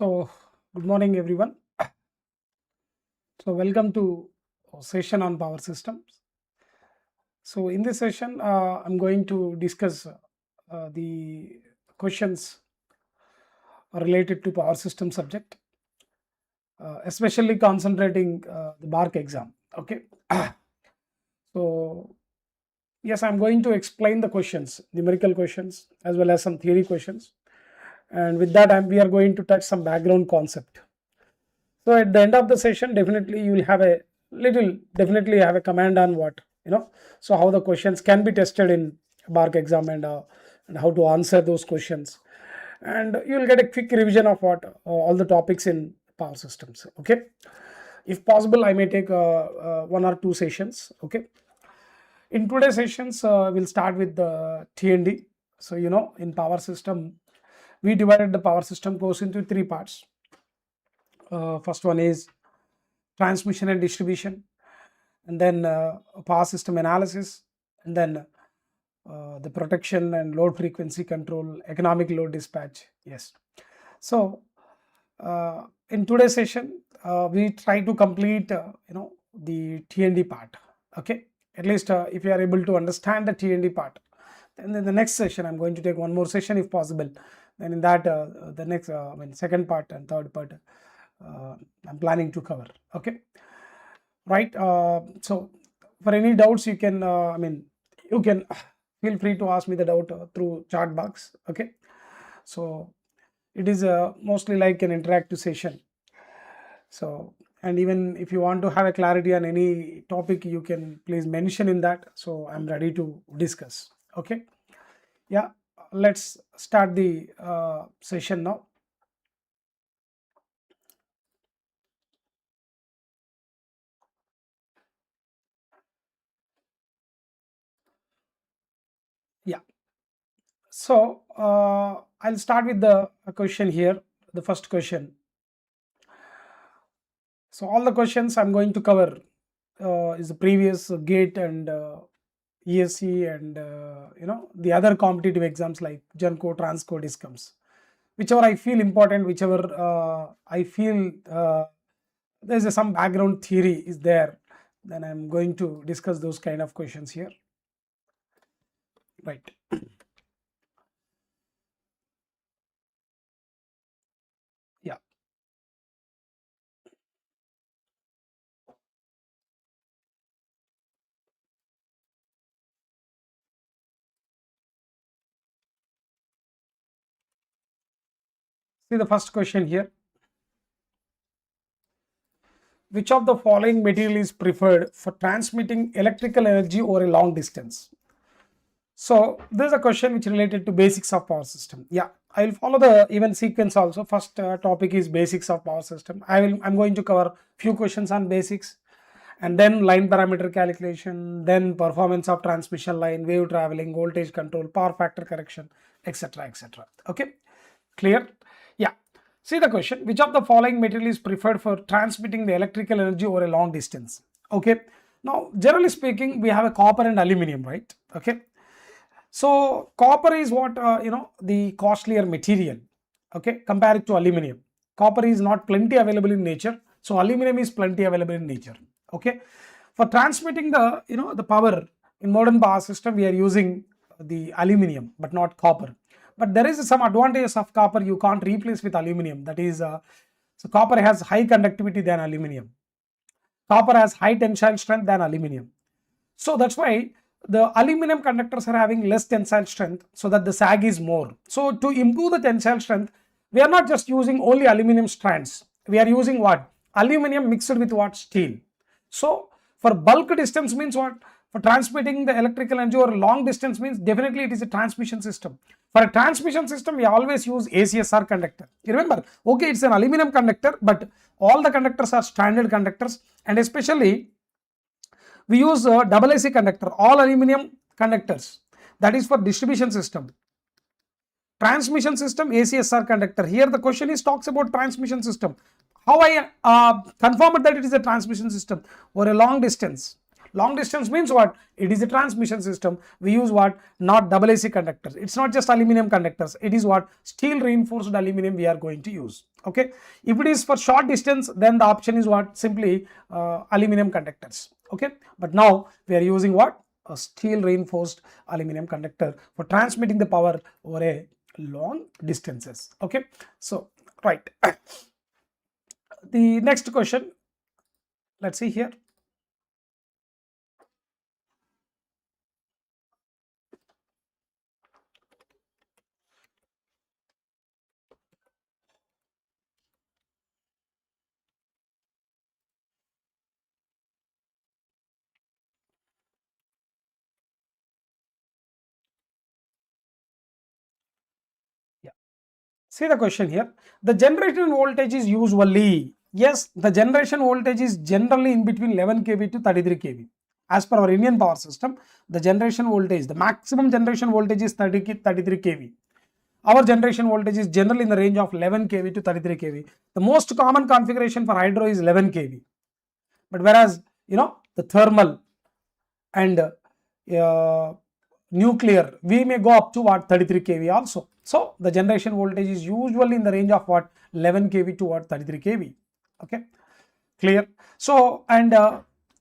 So, good morning, everyone. So, welcome to a session on power systems. So, in this session, I'm going to discuss the questions related to power system subject, especially concentrating the BARC exam. Okay. So, yes, I'm going to explain the questions, numerical questions, as well as some theory questions. And with that, we are going to touch some background concept. So at the end of the session, definitely you will have a definitely have a command on what, so how the questions can be tested in BARC exam and how to answer those questions. And you will get a quick revision of what all the topics in power systems. Okay. If possible, I may take one or two sessions. Okay. In today's sessions, we'll start with the T&D. So, in power system, we divided the power system course into three parts. First one is transmission and distribution, and then power system analysis, and then the protection and load frequency control, economic load dispatch. Yes. So in today's session, we try to complete the T&D part. Okay. At least if you are able to understand the T&D part, then in the next session I'm going to take one more session if possible. Then in that the next second part and third part I'm planning to cover. Okay. Right. So for any doubts, you can you can feel free to ask me the doubt through chat box. Okay. So it is mostly like an interactive session. So, and even if you want to have a clarity on any topic, you can please mention in that. So I'm ready to discuss. Okay. Yeah. Let's start the session now. Yeah. So I'll start with the question here. The first question. So all the questions I'm going to cover is the previous GATE and ESC and the other competitive exams like Genco, Transco, Discoms. Whichever I feel important, whichever I feel there's some background theory is there, then I'm going to discuss those kind of questions here. Right. Yeah. See the first question here. Which of the following material is preferred for transmitting electrical energy over a long distance? So this is a question which related to basics of power system. Yeah, I will follow the event sequence also. First topic is basics of power system. I'm going to cover few questions on basics, and then line parameter calculation, then performance of transmission line, wave traveling, voltage control, power factor correction, etc., etc. Okay, clear? Yeah. See the question, which of the following material is preferred for transmitting the electrical energy over a long distance? Okay. Now, generally speaking, we have a copper and aluminum, right? Okay. So copper is what the costlier material, okay, compared to aluminum. Copper is not plenty available in nature, so aluminum is plenty available in nature. Okay, for transmitting the the power in modern power system, we are using the aluminum but not copper. But there is some advantages of copper you can't replace with aluminum. That is, so copper has high conductivity than aluminum. Copper has high tensile strength than aluminum. So that's why the aluminum conductors are having less tensile strength, so that the sag is more. So to improve the tensile strength, we are not just using only aluminum strands. We are using what? Aluminum mixed with what? Steel. So for bulk distance means what? For transmitting the electrical energy over long distance means definitely it is a transmission system. For a transmission system, we always use ACSR conductor. You remember, okay, it's an aluminum conductor, but all the conductors are standard conductors, and especially we use double AC conductor, all aluminum conductors. That is for distribution system. Transmission system, ACSR conductor. Here the question is talks about transmission system. How I confirm that it is a transmission system over a long distance? Long distance means what? It is a transmission system. We use what? Not AAC conductors. It's not just aluminum conductors. It is what? Steel reinforced aluminum we are going to use. Okay. If it is for short distance, then the option is what? Simply aluminum conductors. Okay. But now we are using what? A steel reinforced aluminum conductor for transmitting the power over a long distances. Okay. So, right. The next question, let's see here. See the question here. The generation voltage is usually, yes, the generation voltage is generally in between 11 kV to 33 kV. As per our Indian power system, the generation voltage, the maximum generation voltage is 33 kV. Our generation voltage is generally in the range of 11 kV to 33 kV. The most common configuration for hydro is 11 kV. But whereas, the thermal and nuclear, we may go up to what? 33 kV also. So the generation voltage is usually in the range of what? 11 kV to what? 33 kV. Okay, clear. So, and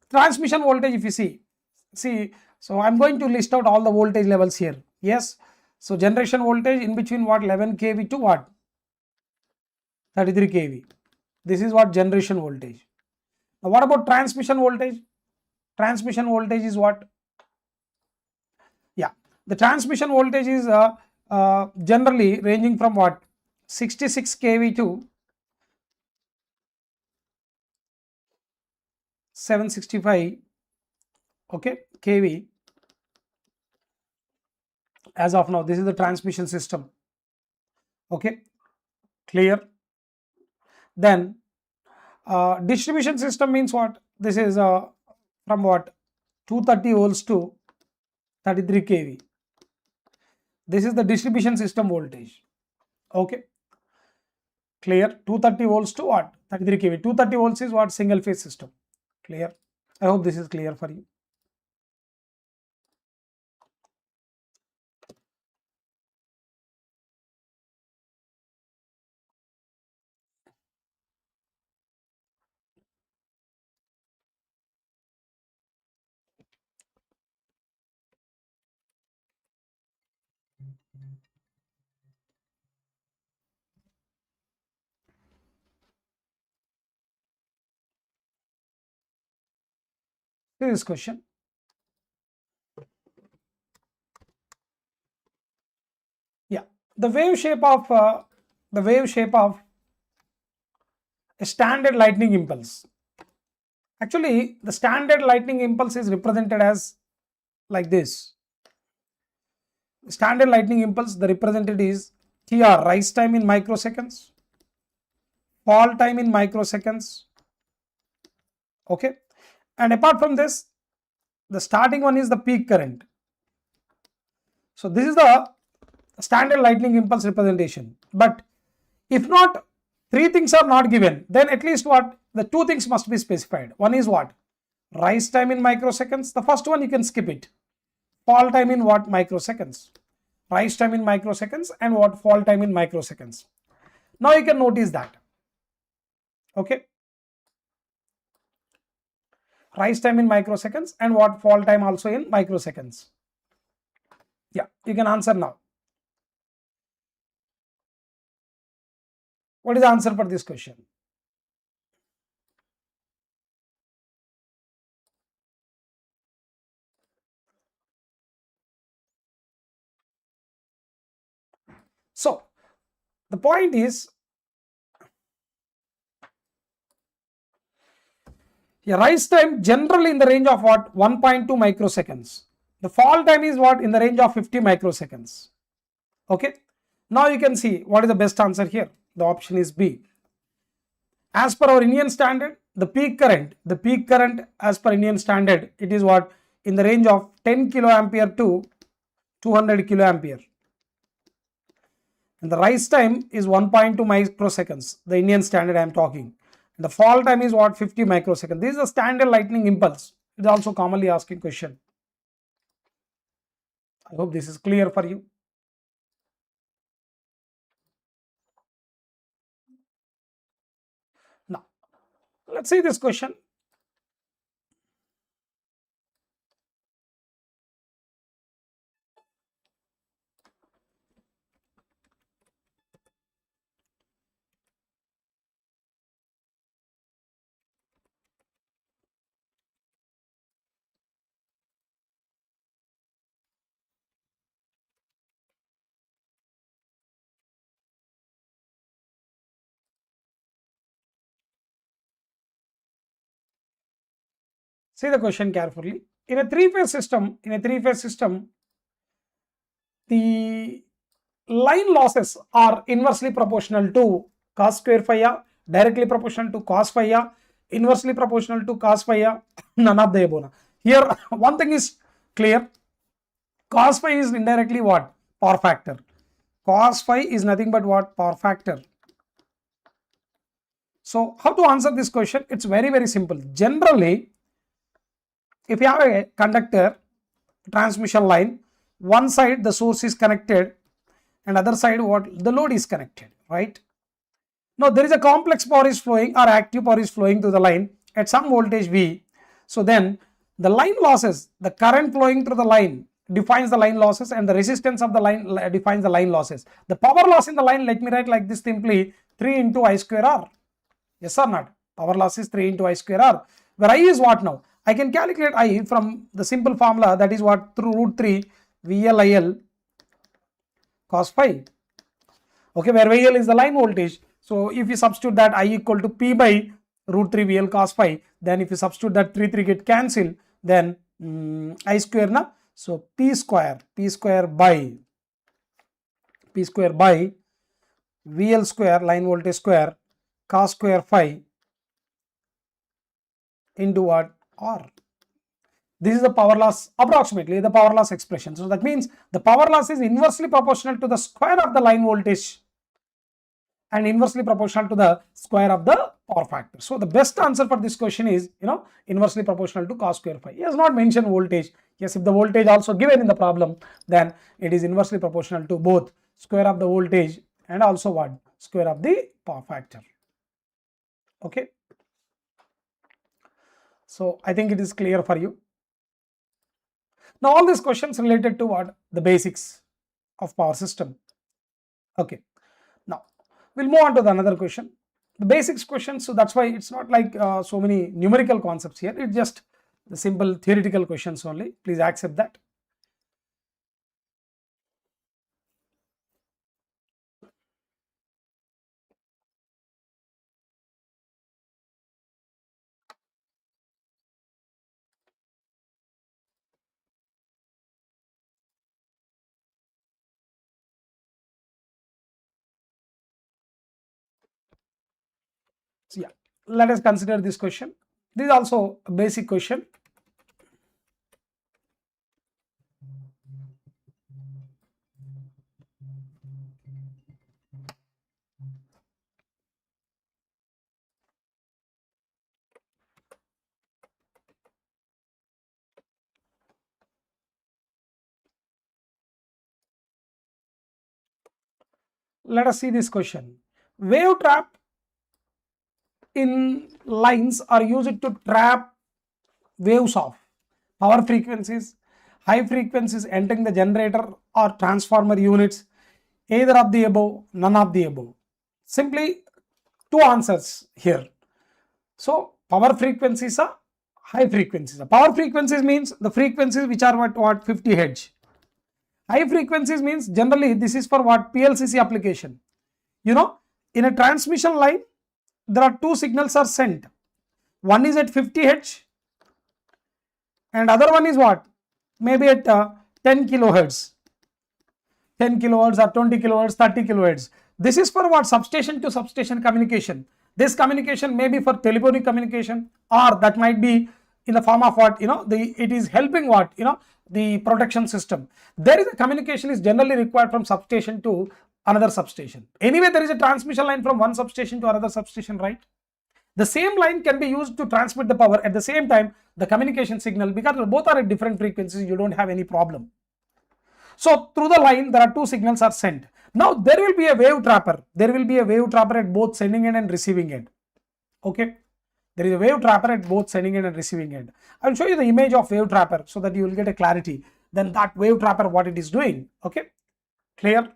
transmission voltage, if you see, so I'm going to list out all the voltage levels here. Yes. So generation voltage in between what? 11 kV to what? 33 kV. This is what generation voltage. Now what about transmission voltage? Transmission voltage is what? Yeah, the transmission voltage is generally ranging from what? 66 kV to 765, okay, kV. As of now, this is the transmission system. Okay, clear. Then distribution system means what? This is from what? 230 volts to 33 kV. This is the distribution system voltage. Okay, clear. 230 volts to what? 33 kV. 230 volts is what? Single phase system. Clear. I hope this is clear for you. This question. Yeah, the wave shape of a standard lightning impulse. Actually, the standard lightning impulse is represented as like this. Standard lightning impulse, the represented is TR, rise time in microseconds, fall time in microseconds. Okay, and apart from this, the starting one is the peak current. So this is the standard lightning impulse representation. But if not, three things are not given, then at least what? The two things must be specified. One is what? Rise time in microseconds. The first one you can skip it. Fall time in what? Microseconds. Rise time in microseconds and what? Fall time in microseconds. Now you can notice that. Okay. Rise time in microseconds and what? Fall time also in microseconds. Yeah, you can answer now. What is the answer for this question? So the point is, rise time generally in the range of what? 1.2 microseconds. The fall time is what? In the range of 50 microseconds. Okay. Now you can see what is the best answer here. The option is B. As per our Indian standard, the peak current as per Indian standard, it is what? In the range of 10 kiloampere to 200 kiloampere. And the rise time is 1.2 microseconds, the Indian standard I am talking. And the fall time is what? 50 microseconds. This is the standard lightning impulse. It's also commonly asking question. I hope this is clear for you. Now, let's see this question. See the question carefully. In a three-phase system, the line losses are inversely proportional to cos square phi a, directly proportional to cos phi a, inversely proportional to cos phi a, none of the above. Here, one thing is clear. Cos phi is indirectly what? Power factor. Cos phi is nothing but what? Power factor. So, how to answer this question? It's very, very simple. Generally, if you have a conductor transmission line, one side the source is connected and other side what? The load is connected, right? Now, there is a complex power is flowing or active power is flowing to the line at some voltage V. So, then the line losses, the current flowing through the line defines the line losses and the resistance of the line defines the line losses. The power loss in the line, let me write like this simply, 3 into I square R. Yes or not? Power loss is 3 into I square R, where I is what now? I can calculate I from the simple formula, that is what, through root 3 VLIL cos phi. Okay, where VL is the line voltage. So, if you substitute that I equal to P by root 3 VL cos phi, then if you substitute that 3 get cancel, then I square na. So, P square by VL square line voltage square cos square phi into what? R. This is the power loss, approximately the power loss expression. So, that means the power loss is inversely proportional to the square of the line voltage and inversely proportional to the square of the power factor. So, the best answer for this question is, inversely proportional to cos square phi. He has not mentioned voltage. Yes, if the voltage also given in the problem, then it is inversely proportional to both square of the voltage and also what? Square of the power factor. Okay. So, I think it is clear for you. Now, all these questions related to what? The basics of power system. Okay. Now, we'll move on to the another question. The basics question, so that's why it's not like so many numerical concepts here. It's just the simple theoretical questions only. Please accept that. So, yeah, let us consider this question. This is also a basic question. Let us see this question. Wave trap in lines are used to trap waves of power frequencies, high frequencies entering the generator or transformer units, either of the above, none of the above. Simply two answers here. So, power frequencies are high frequencies. Power frequencies means the frequencies which are what 50 Hz. High frequencies means generally this is for what? PLCC application. In a transmission line, there are two signals are sent. One is at 50 Hz and other one is what? Maybe at 10 kilohertz. 10 kilohertz or 20 kilohertz, 30 kilohertz. This is for what? Substation to substation communication. This communication may be for telephonic communication, or that might be in the form of what? It is helping what? The protection system. There is a communication is generally required from substation to another substation. Anyway, there is a transmission line from one substation to another substation, right? The same line can be used to transmit the power at the same time the communication signal, because both are at different frequencies, you don't have any problem. So through the line there are two signals are sent. Now there will be a wave trapper. There will be a wave trapper at both sending end and receiving end. Okay. There is a wave trapper at both sending end and receiving end. I will show you the image of wave trapper so that you will get a clarity. Then that wave trapper, what it is doing. Okay. Clear?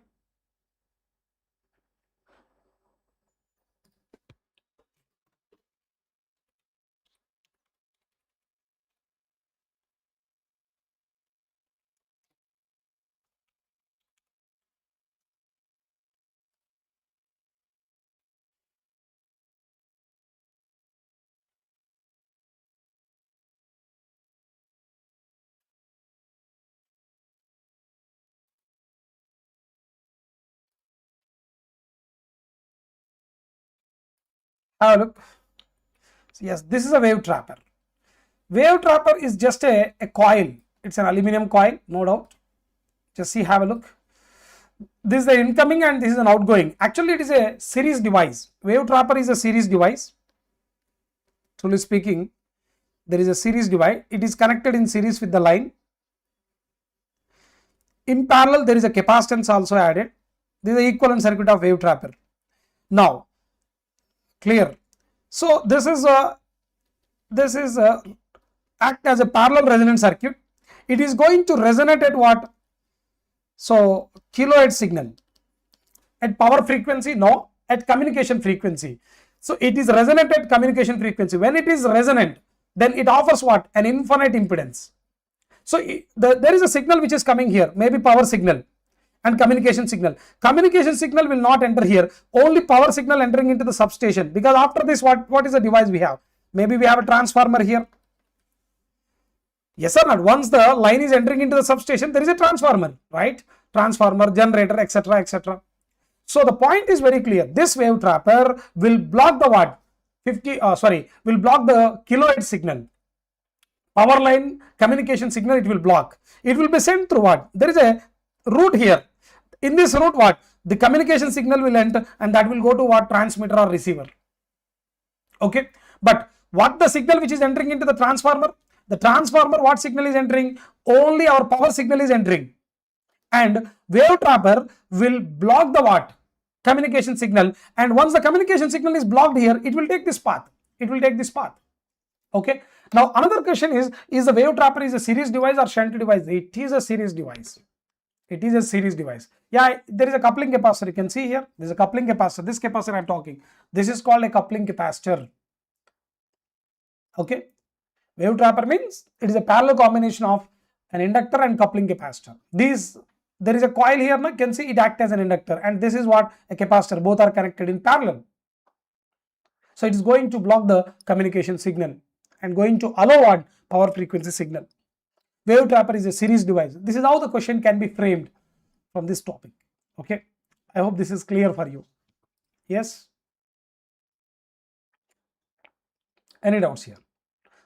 Have a look. So yes, this is a wave trapper. Wave trapper is just a coil. It's an aluminum coil, no doubt. Just see, have a look. This is the incoming and this is an outgoing. Actually, it is a series device. Wave trapper is a series device. Truly speaking, there is a series device. It is connected in series with the line. In parallel, there is a capacitance also added. This is the equivalent circuit of wave trapper. Now, clear. So this is act as a parallel resonant circuit. It is going to resonate at what? So kilohertz signal. At power frequency? No, at communication frequency. So it is resonant at communication frequency. When it is resonant, then it offers what? An infinite impedance. So there is a signal which is coming here, maybe power signal and communication signal. Communication signal will not enter here, only power signal entering into the substation, because after this what is the device we have? Maybe we have a transformer here. Yes or not? Once the line is entering into the substation, there is a transformer, right? Transformer, generator, etc., etc. So the point is very clear. This wave trapper will block the what? Will block the kilohertz signal. Power line communication signal, it will block. It will be sent through what? There is a route here. In this route, what? The communication signal will enter and that will go to what? Transmitter or receiver. Okay. But what the signal which is entering into the transformer? The transformer, what signal is entering? Only our power signal is entering. And wave trapper will block the what? Communication signal. And once the communication signal is blocked here, it will take this path. It will take this path. Okay. Now another question is the wave trapper is a series device or shunt device? It is a series device. It is a series device. Yeah, there is a coupling capacitor. You can see here. There is a coupling capacitor. This capacitor I am talking. This is called a coupling capacitor. Okay. Wave trapper means it is a parallel combination of an inductor and coupling capacitor. There is a coil here. You can see it acts as an inductor, and this is what? A capacitor. Both are connected in parallel. So it is going to block the communication signal and going to allow what? Power frequency signal. Wave trapper is a series device. This is how the question can be framed from this topic. Okay. I hope this is clear for you. Yes. Any doubts here?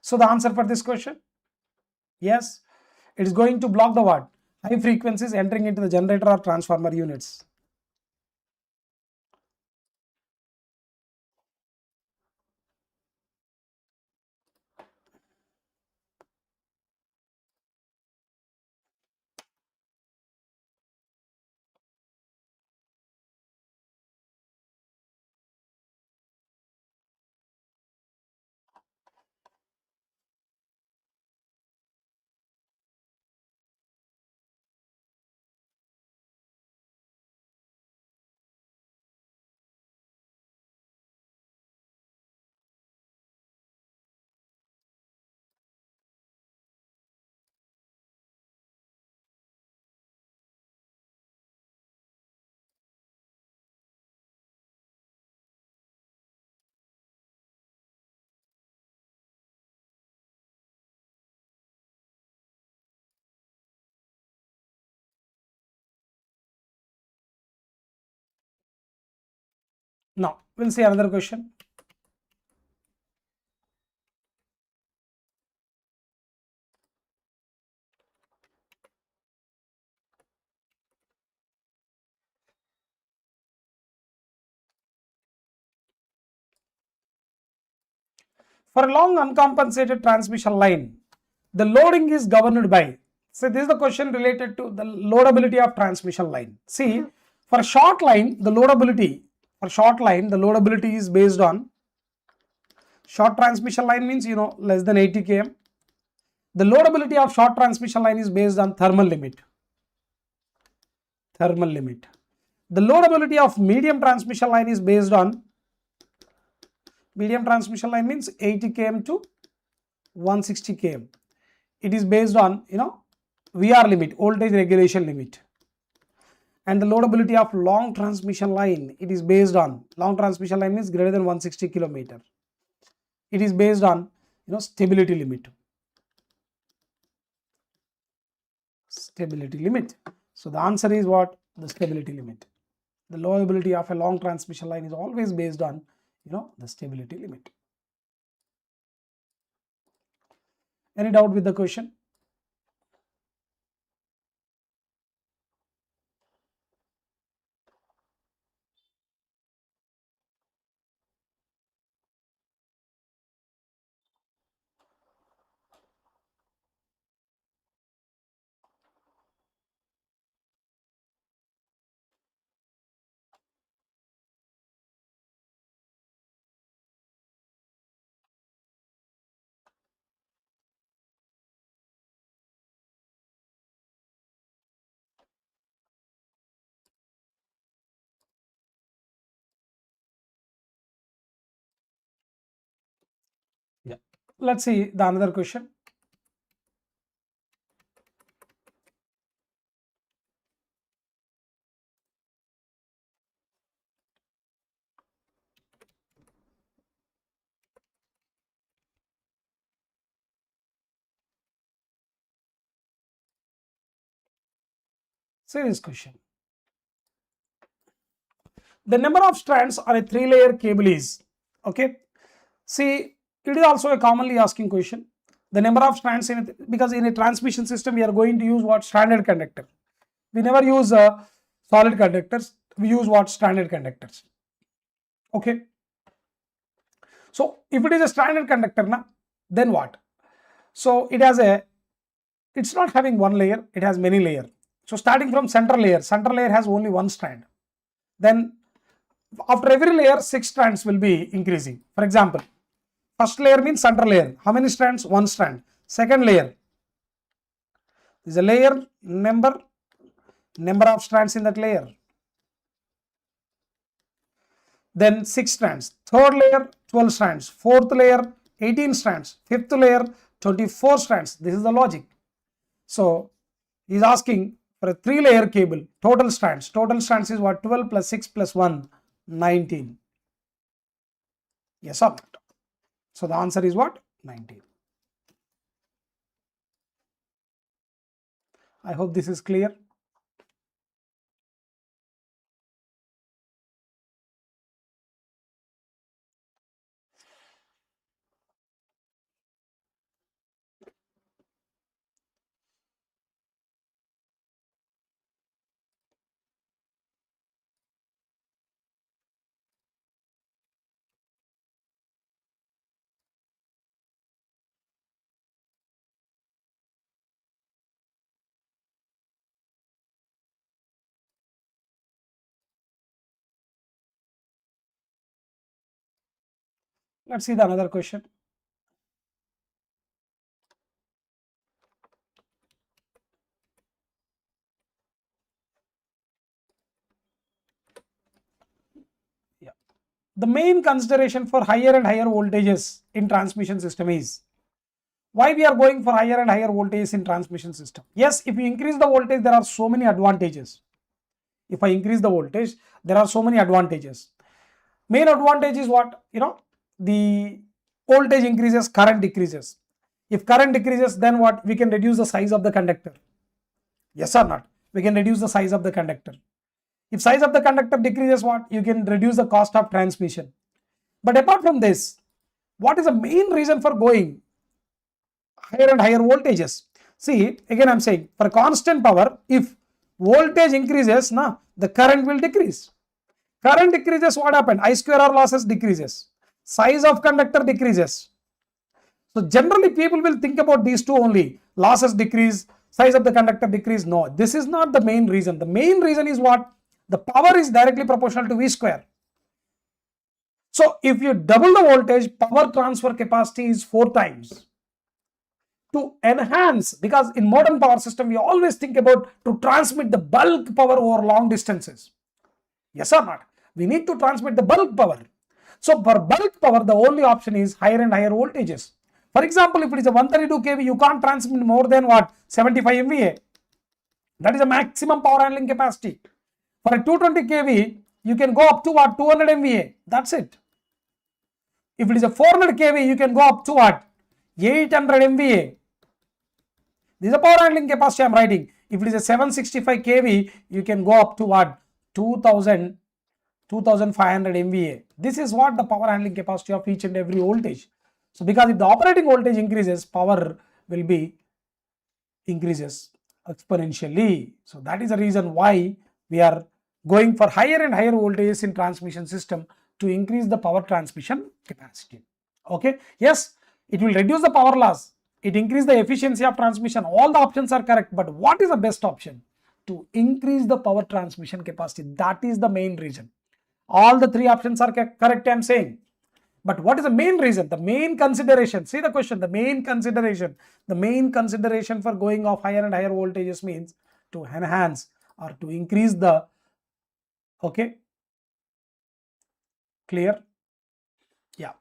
So the answer for this question? Yes. It is going to block the what? High frequencies entering into the generator or transformer units. Now we'll see another question. For a long uncompensated transmission line, the loading is governed by. So this is the question related to the loadability of transmission line. See, for a short line, the loadability is based on short transmission line means less than 80 km. The loadability of short transmission line is based on thermal limit. The loadability of medium transmission line is based on medium transmission line means 80 km to 160 km. It is based on VR limit, voltage regulation limit. And the loadability of long transmission line, it is based on long transmission line means greater than 160 kilometer. It is based on stability limit. So the answer is what? The stability limit. The loadability of a long transmission line is always based on the stability limit. Any doubt with the question? Yeah. Let's see the another question. Serious question. The number of strands on a 3-layer cable is, okay. See, it is also a commonly asking question. The number of strands because in a transmission system we are going to use what? Stranded conductor. We never use solid conductors. We use what? Stranded conductors. Okay. So if it is a stranded conductor, then what? So it's not having one layer, it has many layers. So starting from center layer has only one strand. Then after every layer 6 strands will be increasing. For example, first layer means center layer. How many strands? One strand. Second layer is a layer number of strands in that layer. Then 6 strands. Third layer 12 strands. Fourth layer 18 strands. Fifth layer 24 strands. This is the logic. So he is asking for a 3-layer cable, total strands. Total strands is what? 12 plus 6 plus 1, 19. Yes or not? So the answer is what? 19. I hope this is clear. Let's see the another question. Yeah. The main consideration for higher and higher voltages in transmission system is why we are going for higher and higher voltages in transmission system. Yes, if you increase the voltage, there are so many advantages. If I increase the voltage, there are so many advantages. Main advantage is what? The voltage increases, current decreases. If current decreases, then what? We can reduce the size of the conductor. Yes or not? We can reduce the size of the conductor. If size of the conductor decreases, what? You can reduce the cost of transmission. But apart from this, what is the main reason for going higher and higher voltages? See, again I am saying, for constant power, if voltage increases, the current will decrease. Current decreases, what happened? I square R losses decreases. Size of conductor decreases. So generally people will think about these two only. Losses decrease, size of the conductor decrease. No, this is not the main reason. The main reason is what? The power is directly proportional to V square. So if you double the voltage, power transfer capacity is 4 times. To enhance, because in modern power system, we always think about to transmit the bulk power over long distances. Yes or not? We need to transmit the bulk power. So for bulk power, the only option is higher and higher voltages. For example, if it is a 132 kV, you can't transmit more than what? 75 MVA. That is a maximum power handling capacity. For a 220 kV, you can go up to what? 200 MVA. That's it. If it is a 400 kV, you can go up to what? 800 MVA. This is a power handling capacity I am writing. If it is a 765 kV, you can go up to what? 2500 MVA. This is what the power handling capacity of each and every voltage. So because if the operating voltage increases, power will be increases exponentially. So that is the reason why we are going for higher and higher voltages in transmission system to increase the power transmission capacity. Okay. Yes, it will reduce the power loss. It increases the efficiency of transmission. All the options are correct. But what is the best option? To increase the power transmission capacity. That is the main reason. All the 3 options are correct, I am saying. But what is the main reason? The main consideration. See the question. The main consideration. The main consideration for going off higher and higher voltages means to enhance or to increase the. Okay. Clear? Yeah.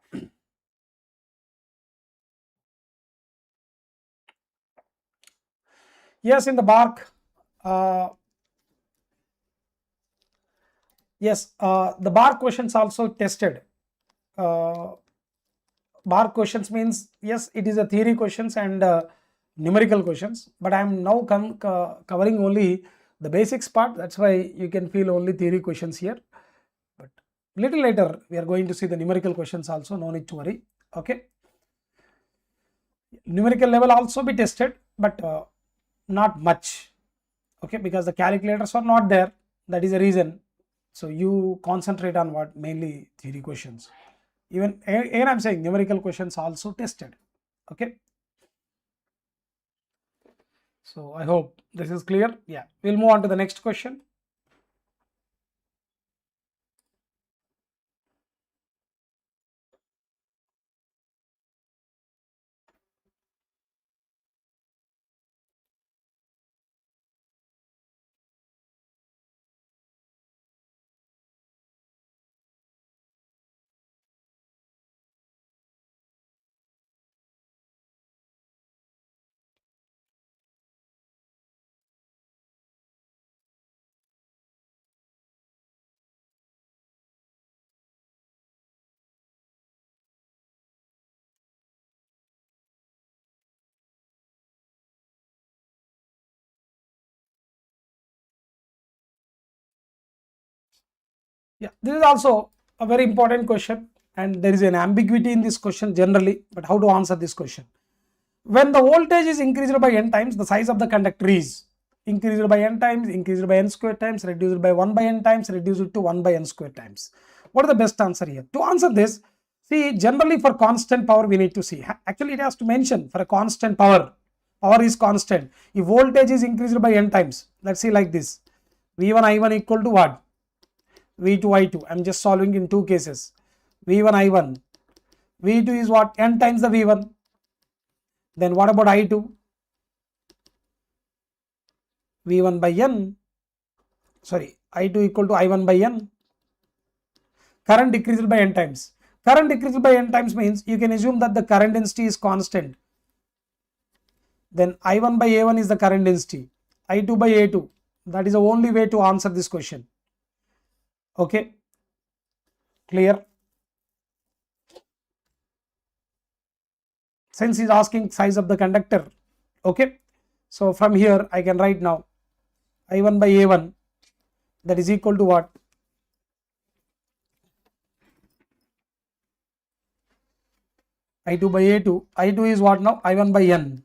Yes, in the BARC. Yes, the BARC questions also tested. BARC questions means, yes, it is a theory questions and numerical questions, but I am now covering only the basics part. That's why you can feel only theory questions here. But little later, we are going to see the numerical questions also. No need to worry. Okay. Numerical level also be tested, but not much. Okay, because the calculators are not there. That is the reason. So you concentrate on what? Mainly theory questions. Even I'm saying numerical questions also tested. Okay. So I hope this is clear. Yeah, we'll move on to the next question. Yeah, this is also a very important question, and there is an ambiguity in this question generally, but how to answer this question? When the voltage is increased by n times, the size of the conductor is increased by n times, increased by n square times, reduced by 1 by n times, reduced to 1 by n square times. What is the best answer here? To answer this, see, generally for constant power we need to see. Actually, it has to mention for a constant power. Power is constant. If voltage is increased by n times, let's see like this. V1 I1 equal to what? V2 I2. I'm just solving in 2 cases. V1 I1. V2 is what? N times the V1. Then what about I2? V1 by N. Sorry, I2 equal to I1 by N. Current decreases by N times. Current decreases by N times means you can assume that the current density is constant. Then I1 by A1 is the current density. I2 by A2. That is the only way to answer this question. Okay. Clear? Since he's asking size of the conductor. Okay. So from here I can write now I1 by A1, that is equal to what? I2 by A2. I2 is what now? I1 by N.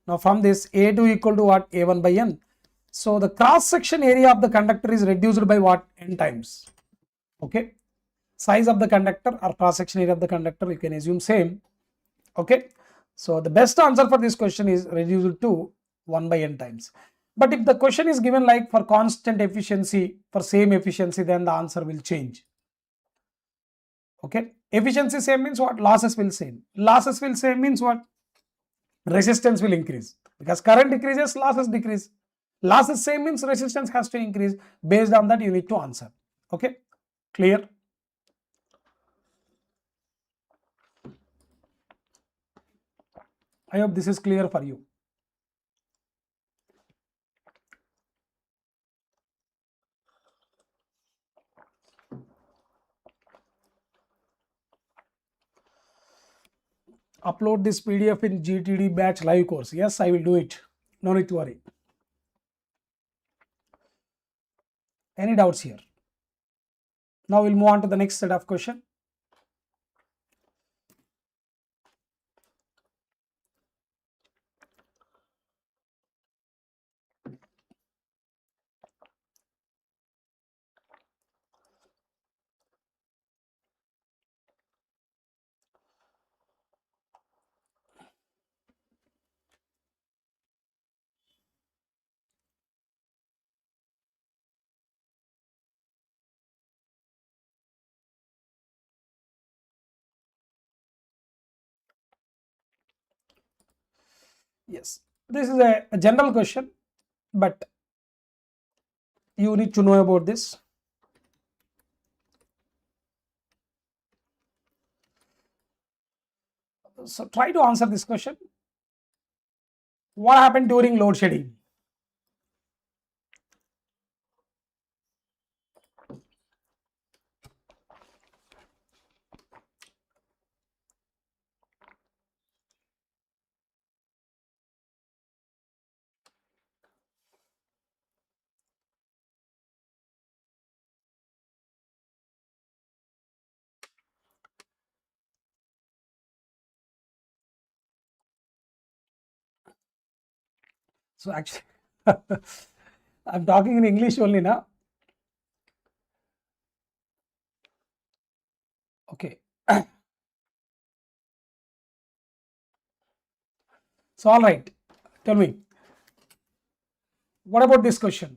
Now from this A2 equal to what? A1 by N. So the cross section area of the conductor is reduced by what? N times. Okay. size of the conductor or cross section area of the conductor, you can assume same. Okay, so the best answer for this question is reduced to 1 by n times. But if the question is given like for constant efficiency, for same efficiency, then the answer will change. Okay, efficiency same means what? Losses will same. Losses will same means what? Resistance will increase, because current decreases, losses decrease. Losses same means resistance has to increase. Based on that, you need to answer. Okay, clear? I hope this is clear for you. Upload this PDF in GTD batch live course. Yes, I will do it. No need to worry. Any doubts here? Now we'll move on to the next set of question. Yes, this is a general question, but you need to know about this. So try to answer this question. What happened during load shedding? So actually, I'm talking in English only now. Okay. So all right, tell me, what about this question?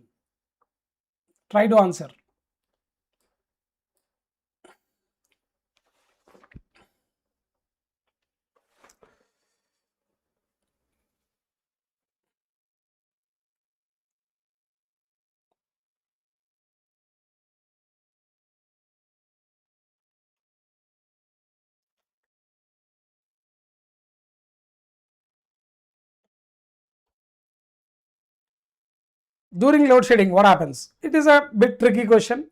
Try to answer. During load shedding, what happens? It is a bit tricky question.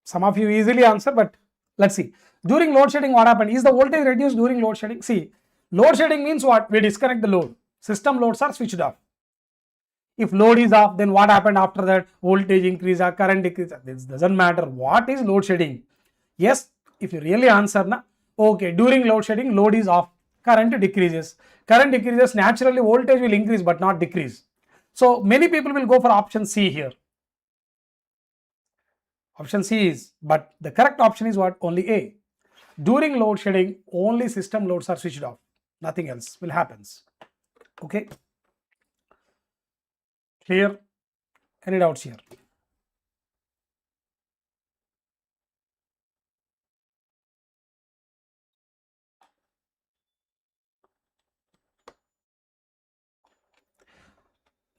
Some of you easily answer, but let's see. During load shedding, what happened? Is the voltage reduced during load shedding? See, load shedding means what? We disconnect the load. System loads are switched off. If load is off, then what happened after that? Voltage increase or current decrease? This doesn't matter. What is load shedding? Yes, if you really answer na, okay, during load shedding, load is off, current decreases. Current decreases, naturally voltage will increase but not decrease. So many people will go for option C here. Option C is, but the correct option is what? Only A. During load shedding, only system loads are switched off. Nothing else will happen. Okay. Clear? Any doubts here?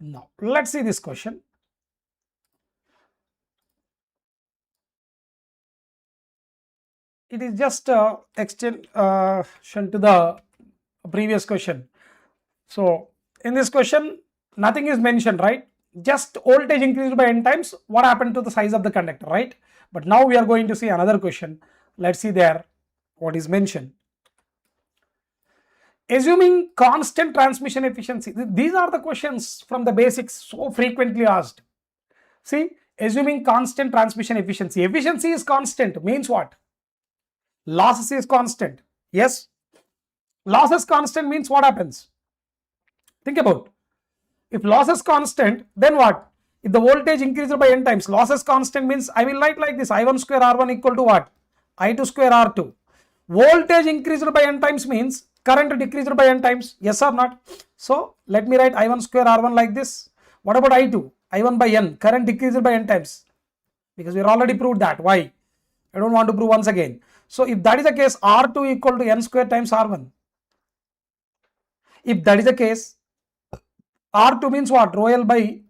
Now, let's see this question. It is just extension to the previous question. So, in this question, nothing is mentioned, right? Just voltage increased by n times. What happened to the size of the conductor, right? But now we are going to see another question. Let's see there what is mentioned. Assuming constant transmission efficiency. These are the questions from the basics so frequently asked. See, assuming constant transmission efficiency. Efficiency is constant means what? Losses is constant. Yes. Losses constant means what happens? Think about. If losses constant, then what? If the voltage increases by n times, losses constant means I will write like this: I1 square R1 equal to what? I2 square R2. Voltage increased by n times means current decreased by n times, yes or not? So let me write I1 square R1 like this. What about I2? I1 by n, current decreased by n times, because we already proved that. Why? I don't want to prove once again. So if that is the case, R2 equal to n square times R1. If that is the case, R2 means what? Rho L by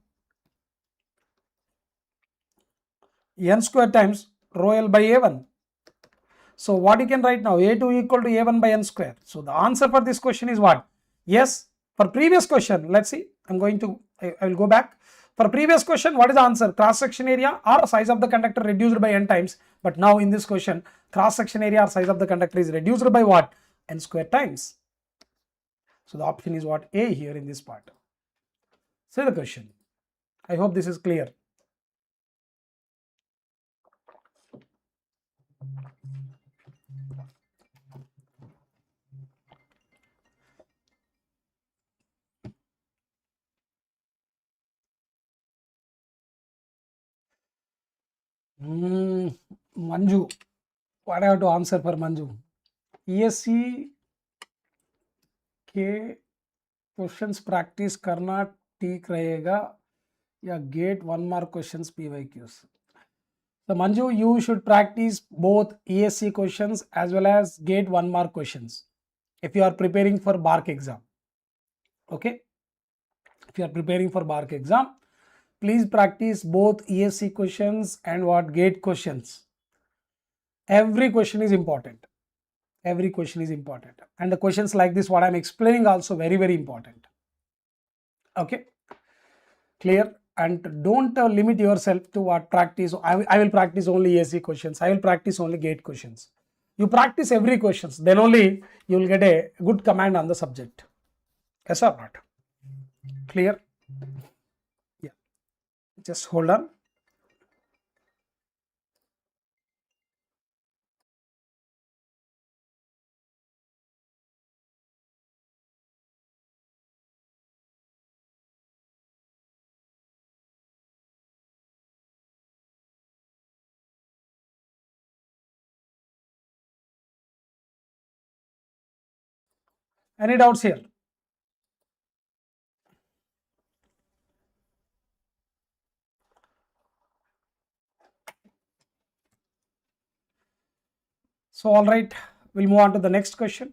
n square times rho L by A1. So what you can write now? A2 equal to A1 by n square. So the answer for this question is what? Yes. For previous question, let's see. I will go back. For previous question, what is the answer? Cross section area or size of the conductor reduced by n times. But now in this question, cross section area or size of the conductor is reduced by what? N square times. So the option is what? A here in this part. See the question. I hope this is clear. Manju, what I have to answer for Manju? ESC के questions practice करना ठीक रहेगा या GATE 1 mark questions PYQs? So Manju, you should practice both ESC questions as well as gate 1 mark questions if you are preparing for BARC exam. Okay, if you are preparing for BARC exam, please practice both ESC questions and what gate questions. Every question is important. Every question is important, and the questions like this what I'm explaining also very, very important. Okay, clear? And don't limit yourself to what practice. I will practice only ESC questions. I will practice only gate questions. You practice every questions, then only you will get a good command on the subject. Yes or not? Clear? Yeah. Just hold on. Any doubts here? So all right, we'll move on to the next question.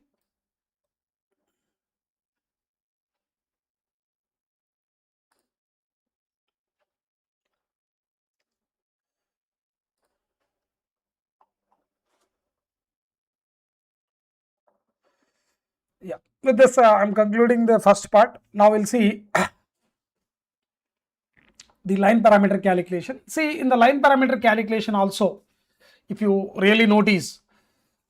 Yeah, with this I'm concluding the first part. Now we'll see the line parameter calculation. See, in the line parameter calculation also, if you really notice,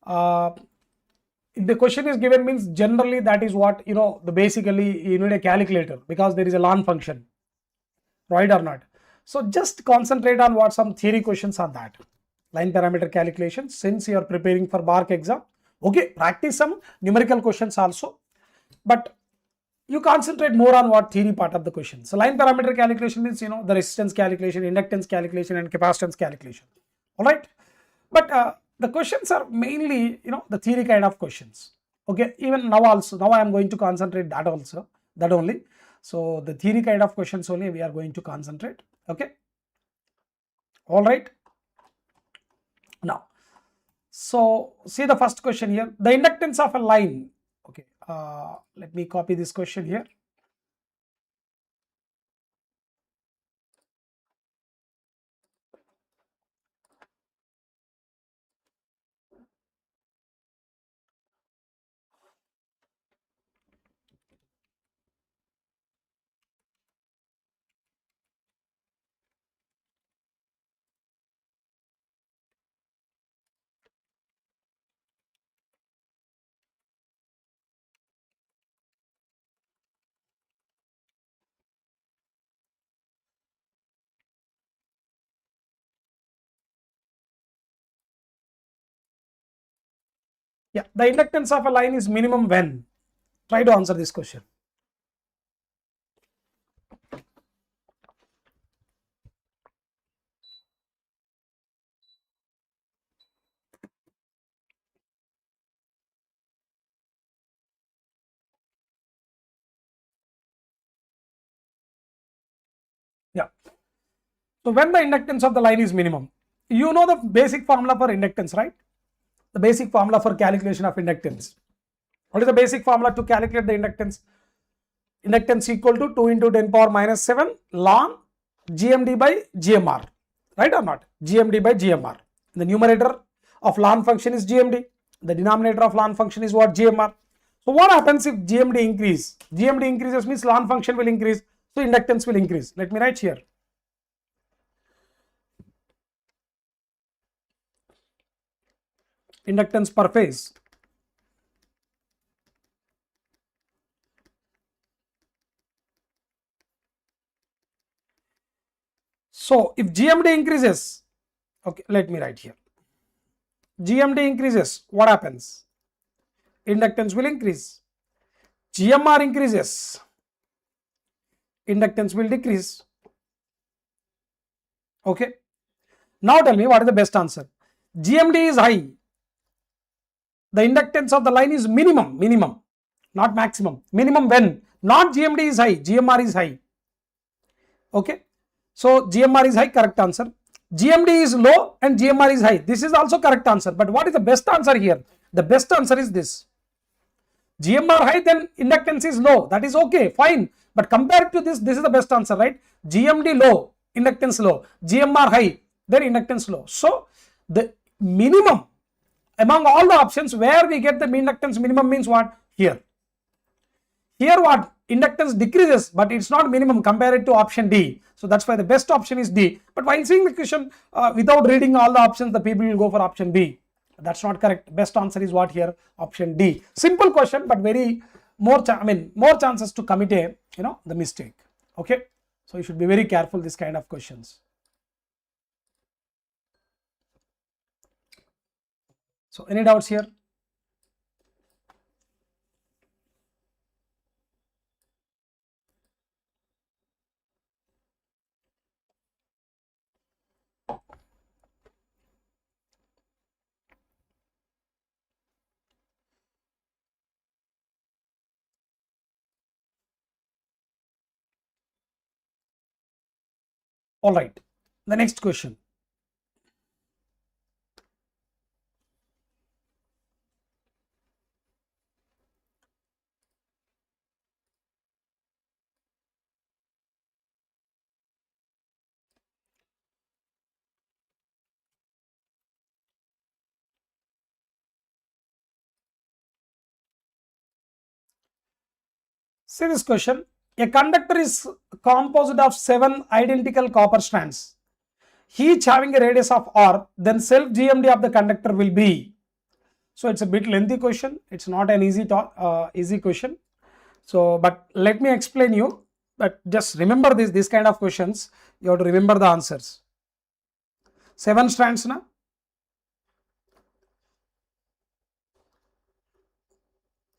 if the question is given means generally that is what the basically you need a calculator because there is a ln function, right or not? So just concentrate on what some theory questions on that line parameter calculation since you are preparing for BARC exam. Okay, practice some numerical questions also, but you concentrate more on what theory part of the question. So line parameter calculation means the resistance calculation, inductance calculation and capacitance calculation. All right, but the questions are mainly the theory kind of questions. Okay, even now also, now I am going to concentrate that also, that only. So the theory kind of questions only we are going to concentrate. Okay, all right. Now, so see the first question here, the inductance of a line. Okay, let me copy this question here. Yeah, the inductance of a line is minimum when? Try to answer this question. So when the inductance of the line is minimum, you know the basic formula for inductance, right? The basic formula for calculation of inductance. What is the basic formula to calculate the inductance? Inductance equal to 2 into 10 power minus 7 ln GMD by GMR, right or not? GMD by GMR. The numerator of ln function is GMD. The denominator of ln function is what? GMR. So what happens if GMD increase? GMD increases means ln function will increase. So inductance will increase. Let me write here. Inductance per phase. So if GMD increases, okay, let me write here. GMD increases, what happens? Inductance will increase. GMR increases, inductance will decrease. Okay. Now tell me what is the best answer. GMD is high. The inductance of the line is minimum, not maximum. Minimum when? Not GMD is high, GMR is high. Okay. So GMR is high, correct answer. GMD is low and GMR is high. This is also correct answer. But what is the best answer here? The best answer is this. GMR high, then inductance is low. That is okay, fine. But compared to this, this is the best answer, right? GMD low, inductance low. GMR high, then inductance low. So the minimum among all the options where we get the inductance minimum means what? Here. Here what? Inductance decreases, but it's not minimum compared to option D. So that's why the best option is D. But while seeing the question without reading all the options, the people will go for option B. That's not correct. Best answer is what here? Option D. Simple question, but very more chances to commit a the mistake. Okay. So you should be very careful this kind of questions. So any doubts here? All right, the next question. See this question. A conductor is composed of 7 identical copper strands, each having a radius of r, then self GMD of the conductor will be. So it's a bit lengthy question. It's not an easy question. So, but let me explain you. But just remember this kind of questions. You have to remember the answers. 7 strands, na?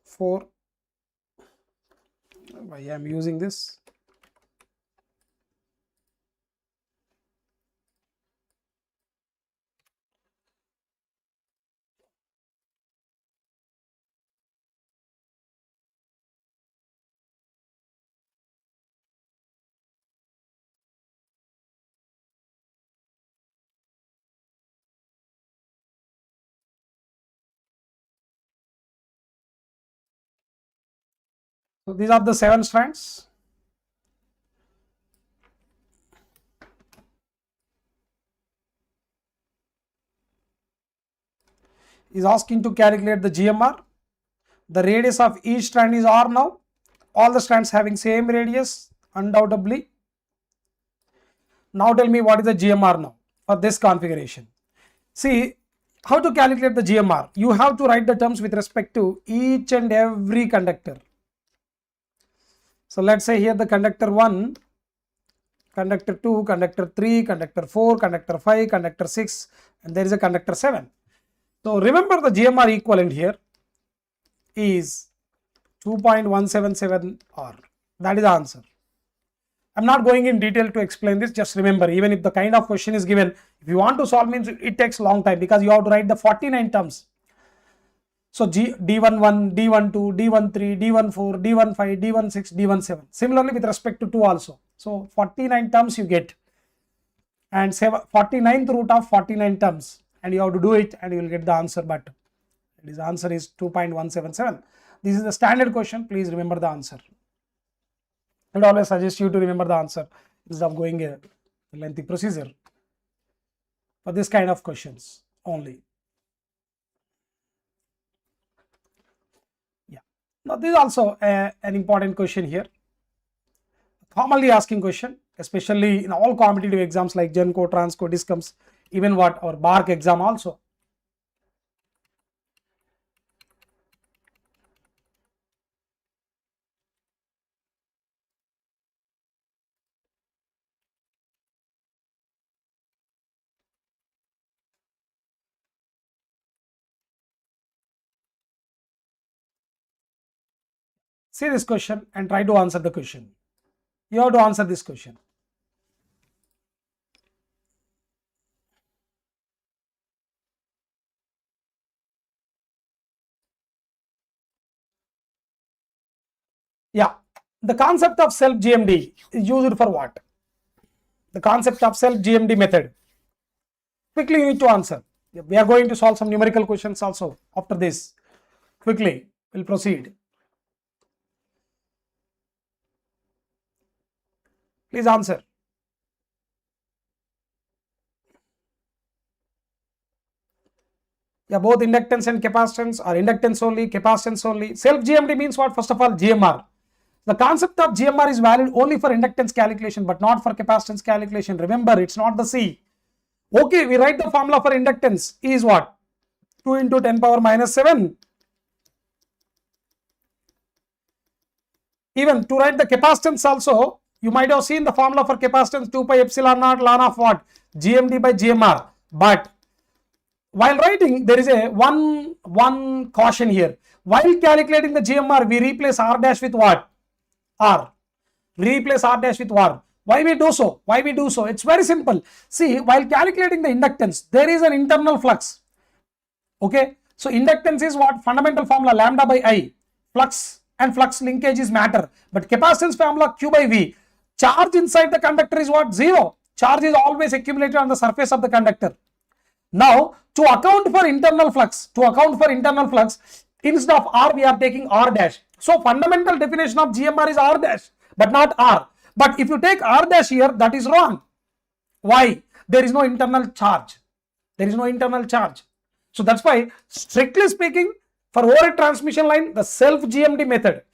4. Why I am using this? So these are the 7 strands. Is asking to calculate the GMR. The radius of each strand is r now. All the strands having same radius, undoubtedly. Now tell me what is the GMR now for this configuration. See how to calculate the GMR. You have to write the terms with respect to each and every conductor. So let's say here the conductor 1, conductor 2, conductor 3, conductor 4, conductor 5, conductor 6, and there is a conductor 7. So remember the GMR equivalent here is 2.177 R. That is the answer. I'm not going in detail to explain this. Just remember, even if the kind of question is given, if you want to solve means it takes long time because you have to write the 49 terms. So D11, D12, D13, D14, D15, D16, D17. Similarly with respect to 2 also. So 49 terms you get. and 49th root of 49 terms, and you have to do it and you will get the answer, but the answer is 2.177. This is the standard question. Please remember the answer. I would always suggest you to remember the answer instead of going a lengthy procedure for this kind of questions only. Yeah. Now this is also an important question here. Commonly asking question, especially in all competitive exams like Genco, Transco, Discoms, even what our BARC exam also. See this question and try to answer the question. You have to answer this question. Yeah, the concept of self GMD is used for what? The concept of self GMD method. Quickly you need to answer. We are going to solve some numerical questions also after this. Quickly, we'll proceed. Please answer. Yeah, both inductance and capacitance, or inductance only, capacitance only. Self GMD means what? First of all, GMR. The concept of GMR is valid only for inductance calculation, but not for capacitance calculation. Remember, it's not the C. Okay, we write the formula for inductance is what? 2 into 10 power minus 7. Even to write the capacitance also, you might have seen the formula for capacitance 2 pi epsilon naught ln of what? GMD by GMR. But while writing, there is a one caution here. While calculating the GMR, we replace R dash with what? R. Replace R dash with R. Why we do so? Why we do so? It's very simple. See, while calculating the inductance, there is an internal flux. Okay. So inductance is what? Fundamental formula lambda by I. Flux and flux linkage is matter. But capacitance formula Q by V. Charge inside the conductor is what? Zero. Charge is always accumulated on the surface of the conductor. Now, to account for internal flux, instead of R, we are taking R dash. So, fundamental definition of GMR is R dash, but not R. But if you take R dash here, that is wrong. Why? There is no internal charge. So, that's why, strictly speaking, for overhead transmission line, the self GMD method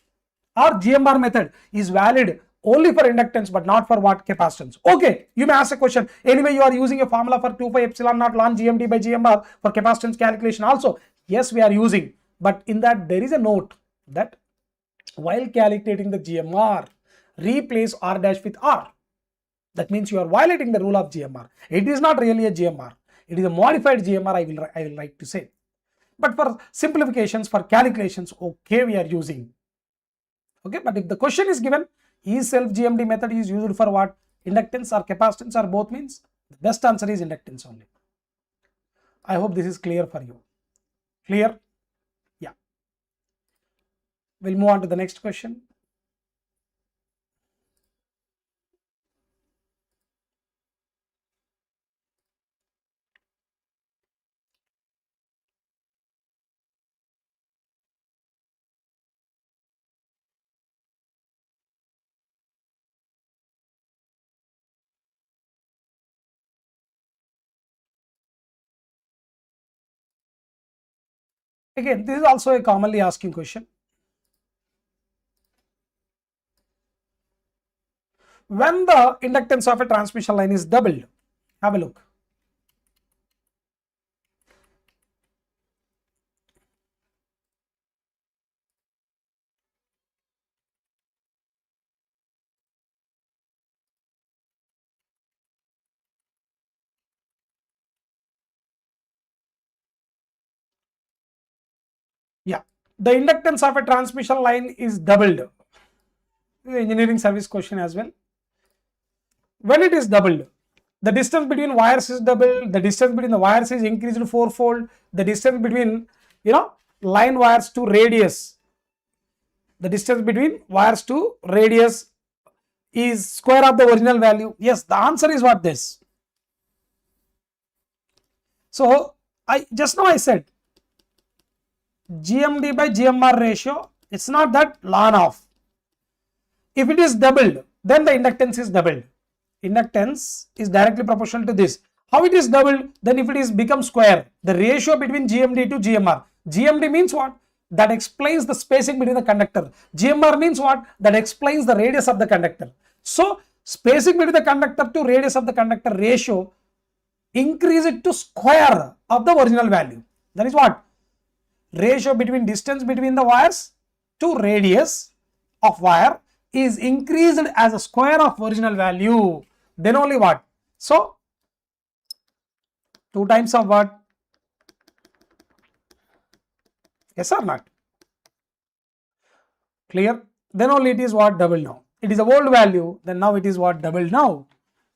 or GMR method is valid only for inductance, but not for what? Capacitance. Okay, you may ask a question. Anyway, you are using a formula for 2 pi epsilon naught ln GMD by GMR for capacitance calculation also. Yes, we are using, but in that there is a note that while calculating the GMR, replace R dash with R. That means you are violating the rule of GMR. It is not really a GMR. It is a modified GMR, I will like to say. But for simplifications, for calculations, okay, we are using. Okay, but if the question is given, is self GMD method is used for what? Inductance or capacitance or both means? The best answer is inductance only. I hope this is clear for you. Clear? Yeah. We'll move on to the next question. Again, this is also a commonly asking question. When the inductance of a transmission line is doubled, have a look. Yeah, the inductance of a transmission line is doubled. Engineering service question as well. When it is doubled, the distance between wires is doubled, the distance between the wires is increased fourfold, the distance between, line wires to radius, the distance between wires to radius is square of the original value. Yes, the answer is what? This. So I just now I said GMD by GMR ratio, it's not that ln of. If it is doubled, then the inductance is doubled. Inductance is directly proportional to this. How it is doubled? Then if it is become square, the ratio between GMD to GMR. GMD means what? That explains the spacing between the conductor. GMR means what? That explains the radius of the conductor. So spacing between the conductor to radius of the conductor ratio, increase it to square of the original value. That is what? Ratio between distance between the wires to radius of wire is increased as a square of original value. Then only what? So 2 times of what? Yes or not? Clear? Then only it is what? Double now. It is a old value, then now it is what? Double now.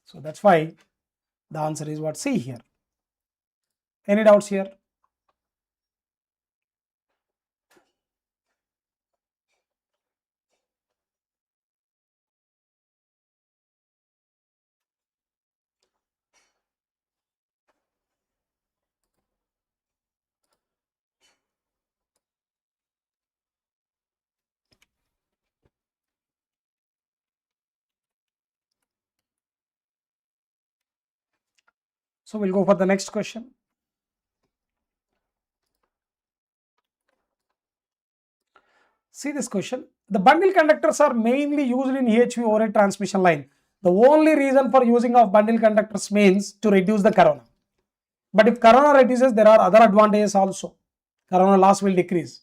So that's why the answer is what? C here. Any doubts here? So we'll go for the next question. See this question. The bundle conductors are mainly used in EHV overhead transmission line. The only reason for using of bundle conductors means to reduce the corona. But if corona reduces, there are other advantages also. Corona loss will decrease.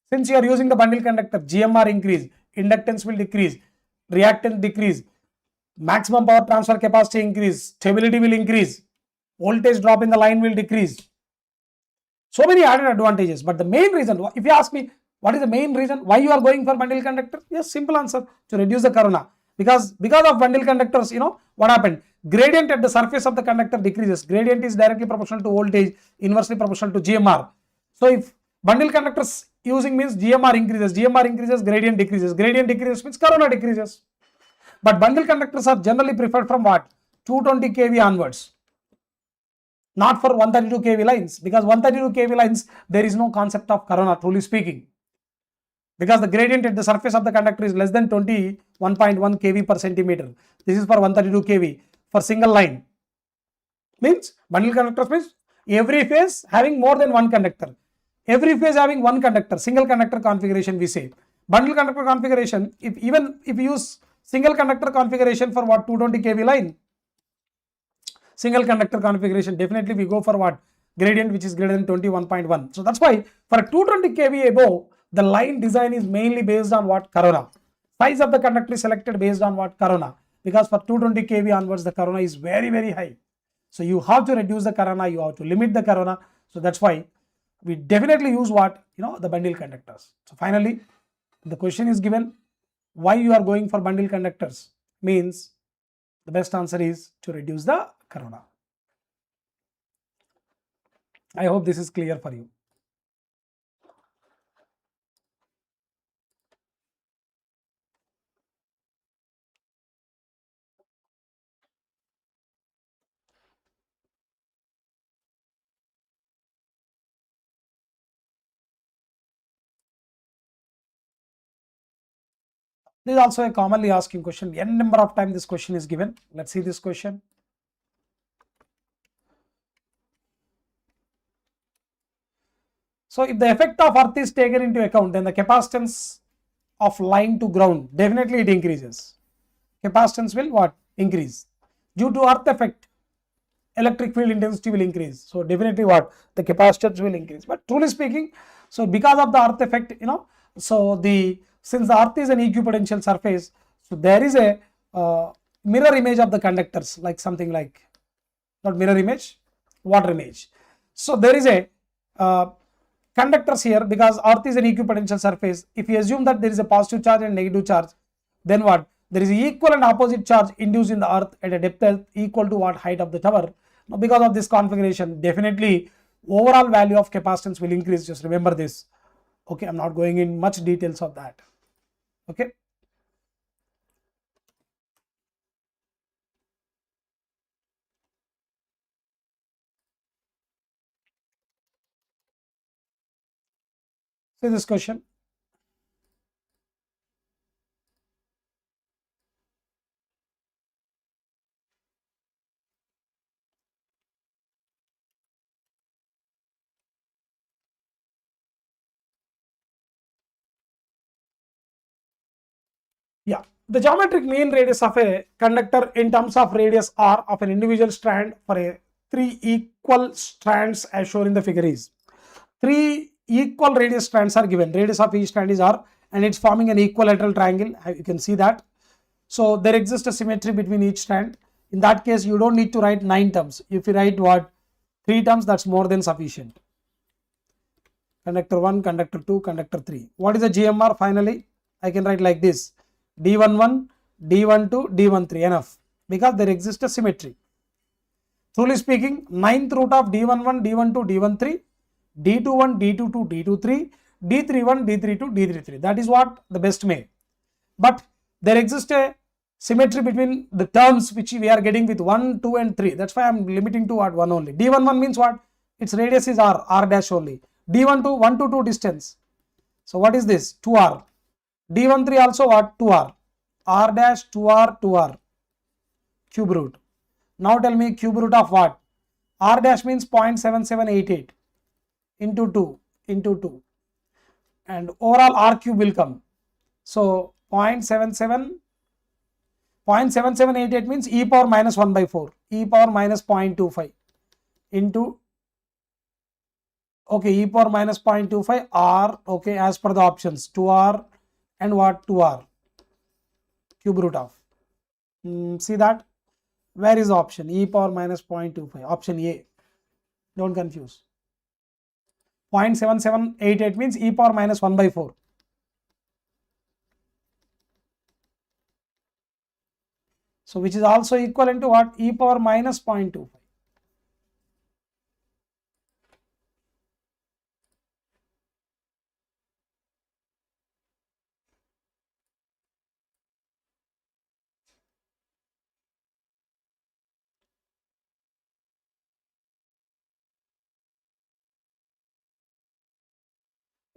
Since you are using the bundle conductor, GMR increase, inductance will decrease, reactance decrease, maximum power transfer capacity increase, stability will increase, voltage drop in the line will decrease. So many added advantages. But the main reason, if you ask me, what is the main reason why you are going for bundle conductor? Yes, simple answer, to reduce the corona. Because of bundle conductors, what happened? Gradient at the surface of the conductor decreases. Gradient is directly proportional to voltage, inversely proportional to GMR. So if bundle conductors using means GMR increases, gradient decreases. Gradient decreases means corona decreases. But bundle conductors are generally preferred from what? 220 kV onwards. Not for 132 kV lines, because 132 kV lines, there is no concept of corona, truly speaking. Because the gradient at the surface of the conductor is less than 21.1 kV per centimeter. This is for 132 kV. For single line, means bundle conductors means every phase having more than one conductor. Every phase having one conductor, single conductor configuration we say. Bundle conductor configuration, if you use single conductor configuration for what? 220 kV line, single conductor configuration, definitely we go for what? Gradient which is greater than 21.1. So that's why for 220 kV above, the line design is mainly based on what? Corona. Size of the conductor is selected based on what? Corona. Because for 220 kV onwards, the corona is very, very high. So you have to reduce the corona, you have to limit the corona. So that's why we definitely use what? The bundle conductors. So finally, the question is given, why you are going for bundle conductors? Means the best answer is to reduce the corona. I hope this is clear for you. This is also a commonly asking question. N number of times this question is given. Let's see this question. So if the effect of earth is taken into account, then the capacitance of line to ground, definitely it increases. Capacitance will what? Increase. Due to earth effect, electric field intensity will increase. So definitely what? The capacitance will increase. But truly speaking, so because of the earth effect, so since the earth is an equipotential surface, so there is a mirror image of the conductors, like something like, not mirror image, water image. So there is a conductors here, because earth is an equipotential surface. If you assume that there is a positive charge and negative charge, then what? There is equal and opposite charge induced in the earth at a depth equal to what? Height of the tower. Now because of this configuration, definitely overall value of capacitance will increase. Just remember this. Okay, I'm not going in much details of that. Okay. See this question. Yeah, the geometric mean radius of a conductor in terms of radius r of an individual strand for a 3 equal strands as shown in the figure is 3 equal radius strands are given. Radius of each strand is r and it's forming an equilateral triangle. You can see that. So there exists a symmetry between each strand. In that case, you don't need to write 9 terms. If you write what 3 terms, that's more than sufficient. Conductor 1, conductor 2, conductor 3. What is the GMR finally? I can write like this. D11, D12, D13, enough, because there exists a symmetry. Truly speaking, 9th root of D11, D12, D13, D21, D22, D23, D31, D32, D33. That is what the best may. But there exists a symmetry between the terms which we are getting with 1, 2 and 3. That's why I am limiting to what 1 only. D11 means what? Its radius is r, r dash only. D12, 1 to 2 distance. So what is this? 2r. D13 also what? 2r. R dash 2r 2r. Cube root. Now tell me cube root of what? R dash means 0.7788 into 2 into 2. And overall r cube will come. So 0.7788 means e power minus 1 by 4. E power minus 0.25 into, okay, e power minus 0.25 r, okay, as per the options 2r and what 2r cube root of. See that? Where is the option? E power minus 0.25. Option A. Don't confuse. 0.7788 means e power minus 1 by 4. So which is also equivalent to what? E power minus 0.25.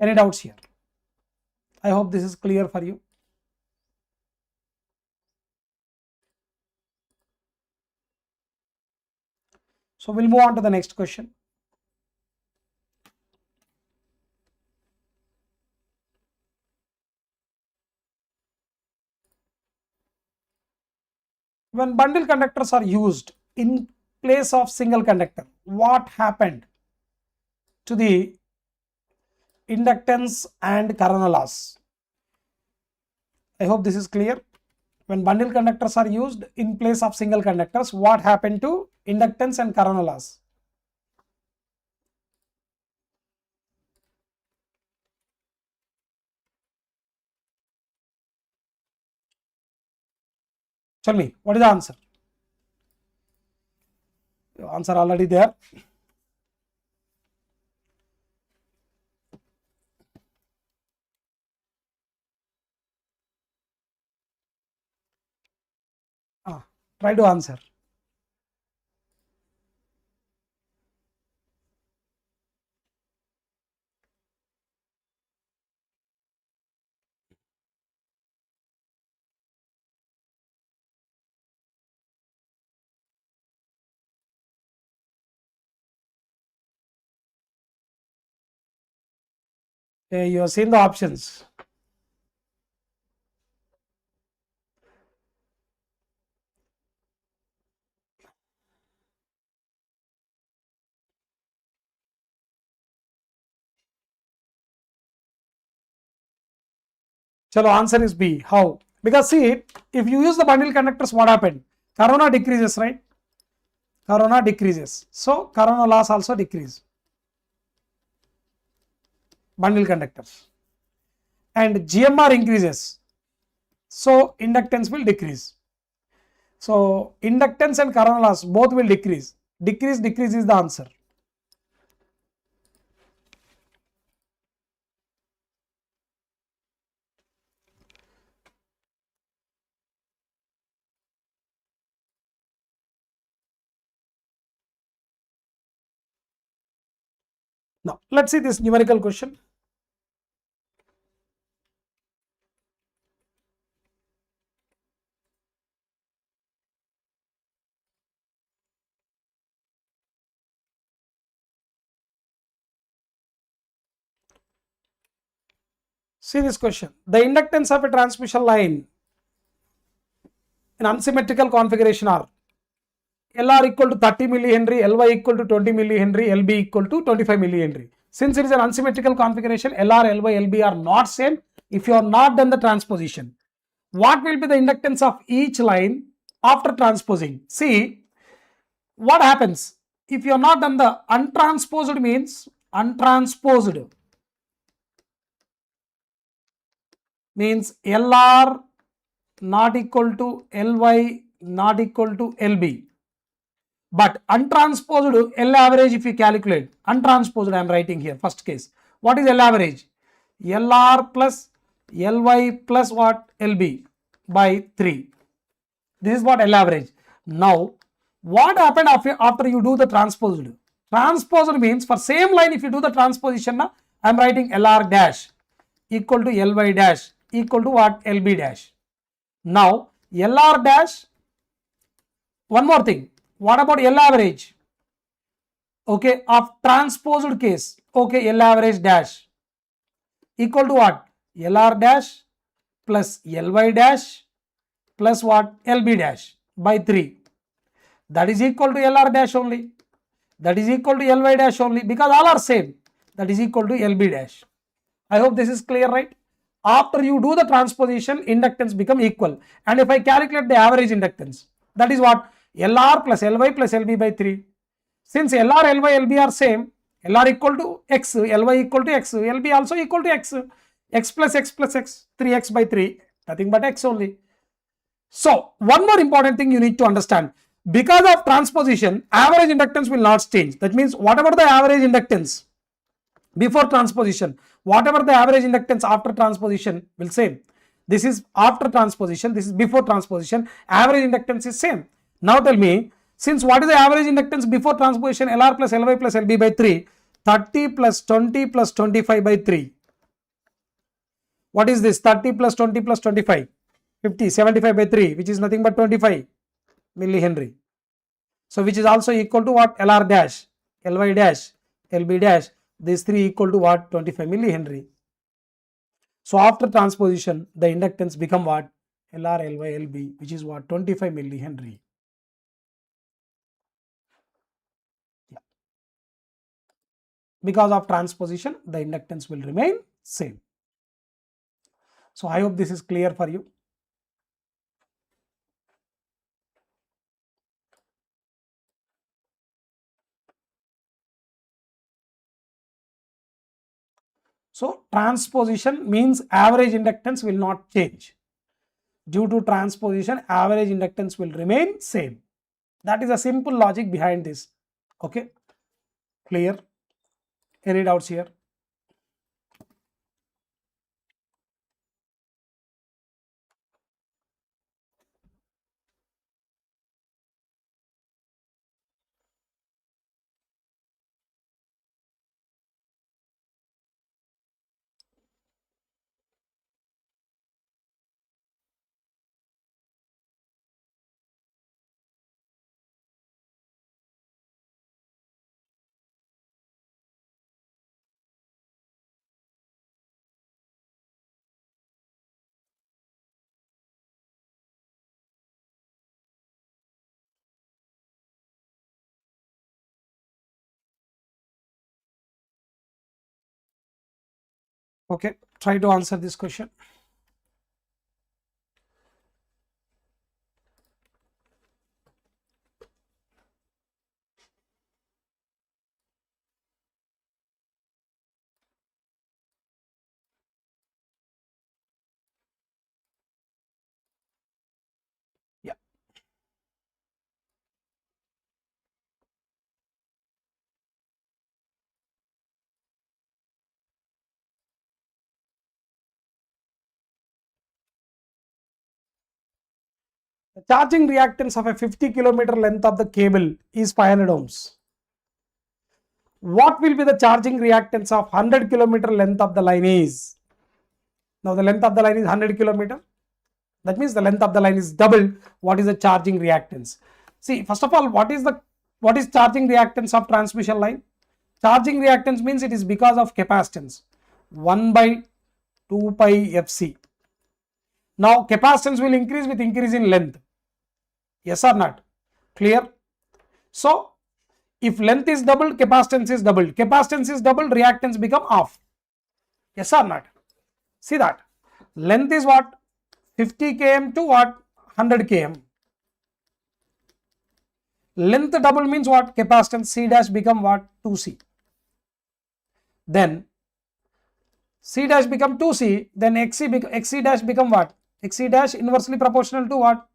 Any doubts here? I hope this is clear for you. So we'll move on to the next question. When bundle conductors are used in place of single conductor, what happened to the inductance and corona loss? I hope this is clear. When bundle conductors are used in place of single conductors, what happened to inductance and corona loss? Tell me, what is the answer? The answer already there. Try to answer. You have seen the options. Chalo, answer is B. How? Because see, if you use the bundle conductors, what happened? Corona decreases, right? Corona decreases. So corona loss also decrease. Bundle conductors. And GMR increases. So inductance will decrease. So inductance and corona loss both will decrease. Decrease is the answer. Now let's see this numerical question. See this question. The inductance of a transmission line in unsymmetrical configuration are LR equal to 30 millihenry, LY equal to 20 millihenry, LB equal to 25 millihenry. Since it is an unsymmetrical configuration, LR, LY, LB are not same if you have not done the transposition. What will be the inductance of each line after transposing? See, what happens if you have not done the untransposed means LR not equal to LY not equal to LB. But untransposed L average, if you calculate, untransposed I am writing here, first case. What is L average? LR plus LY plus what? LB by 3. This is what L average. Now, what happened after you do the transposed? Transposed means for same line, if you do the transposition, I am writing LR dash equal to LY dash equal to what? LB dash. Now, LR dash, one more thing. What about L average? Okay, of transposed case. Okay, L average dash equal to what? LR dash plus LY dash plus what? LB dash by 3. That is equal to LR dash only. That is equal to LY dash only because all are same. That is equal to LB dash. I hope this is clear, right? After you do the transposition, inductance become equal. And if I calculate the average inductance, that is what? LR plus LY plus LB by 3. Since LR, LY, LB are same, LR equal to X, LY equal to X, LB also equal to X, X plus X plus X, 3X by 3, nothing but X only. So, one more important thing you need to understand. Because of transposition, average inductance will not change. That means whatever the average inductance before transposition, whatever the average inductance after transposition will same. This is after transposition, this is before transposition, average inductance is same. Now tell me, since what is the average inductance before transposition? LR plus LY plus LB by 3, 30 plus 20 plus 25 by 3. What is this? 30 plus 20 plus 25, 50, 75 by 3, which is nothing but 25 millihenry. So which is also equal to what? LR dash, LY dash, LB dash, these 3 equal to what? 25 millihenry. So after transposition, the inductance become what? LR, LY, LB, which is what? 25 millihenry. Because of transposition, the inductance will remain same. So I hope this is clear for you. So transposition means average inductance will not change. Due to transposition, average inductance will remain same. That is a simple logic behind this. Okay, clear? Any doubts here? Okay, try to answer this question. Yeah. The charging reactance of a 50 kilometer length of the cable is 500 ohms. What will be the charging reactance of 100 kilometer length of the line is? Now the length of the line is 100 kilometer. That means the length of the line is double. What is the charging reactance? See, first of all, what is charging reactance of transmission line? Charging reactance means it is because of capacitance. 1 by 2 pi fc. Now capacitance will increase with increase in length. Yes or not? Clear? So if length is doubled, capacitance is doubled. Capacitance is doubled, reactance become half. Yes or not? See that. Length is what? 50 km to what? 100 km. Length double means what? Capacitance C dash become what? 2C. Then C dash become 2C, then XC dash become what? XC dash inversely proportional to what?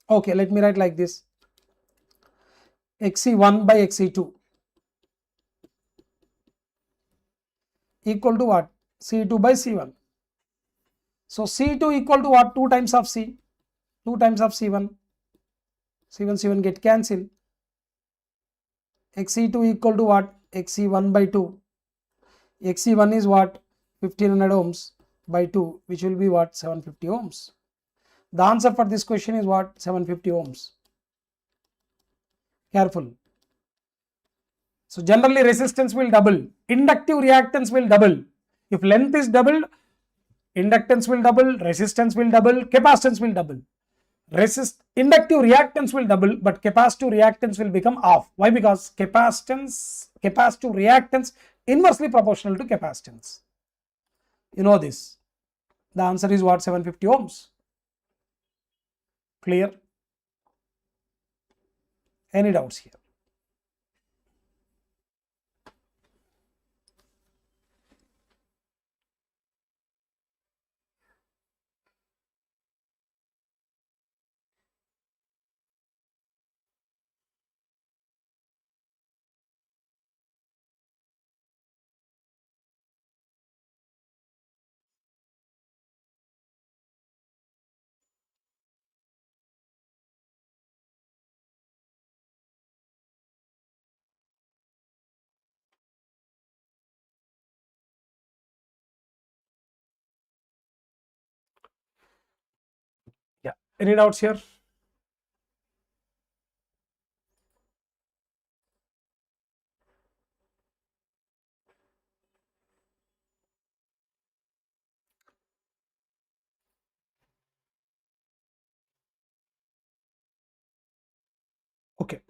Okay, let me write like this. XC1 by XC2 equal to what? C2 by C1. So C2 equal to what? 2 times of C. 2 times of C1. C1 get cancelled. XC2 equal to what? XC1 by 2. XC1 is what? 1500 ohms by 2, which will be what? 750 ohms. The answer for this question is what? 750 ohms. Careful. So generally resistance will double. Inductive reactance will double. If length is doubled, inductance will double, resistance will double, capacitance will double. Inductive reactance will double, but capacitive reactance will become half. Why? Because capacitive reactance inversely proportional to capacitance. You know this. The answer is what? 750 ohms. Clear? Any doubts here? Yeah. Any doubts here? Okay.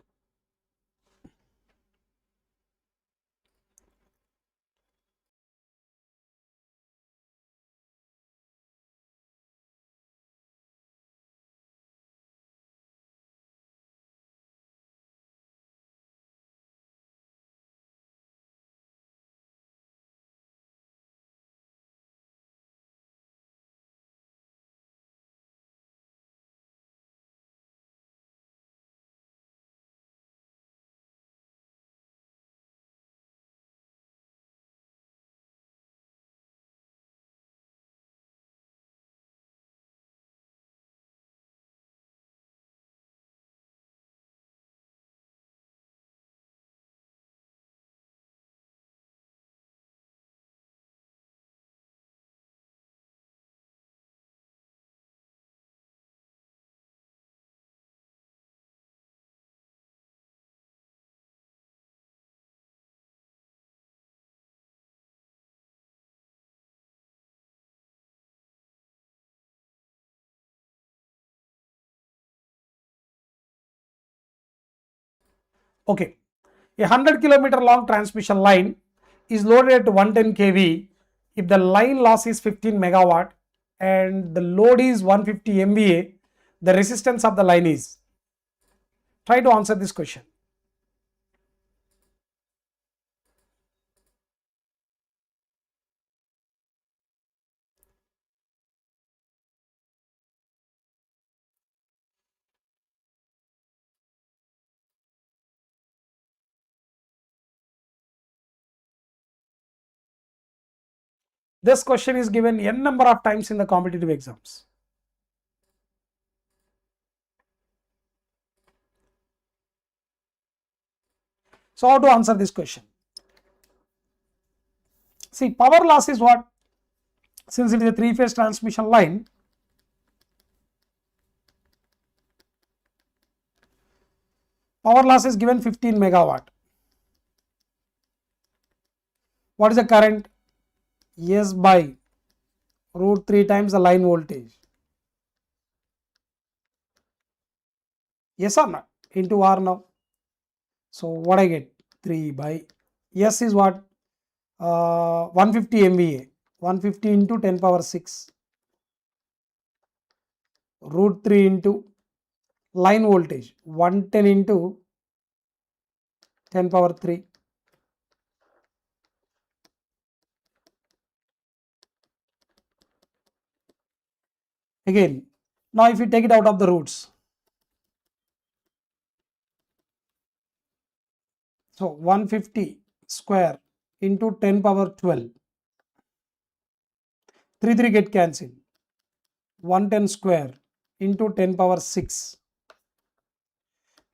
Okay. A 100-kilometer long transmission line is loaded at 110 kV if the line loss is 15 megawatt and the load is 150 MVA. The resistance of the line is. Try to answer this question. This question is given n number of times in the competitive exams. So how to answer this question? See, power loss is what? Since it is a three-phase transmission line, power loss is given 15 megawatt. What is the current? S by root 3 times the line voltage. Yes or not? Into R now. So what I get? 3 by S is what? 150 MVA. 150 into 10 power 6. Root 3 into line voltage. 110 into 10 power 3. Again, now if you take it out of the roots. So 150 square into 10 power 12. 3 3 get cancelled. 110 square into 10 power 6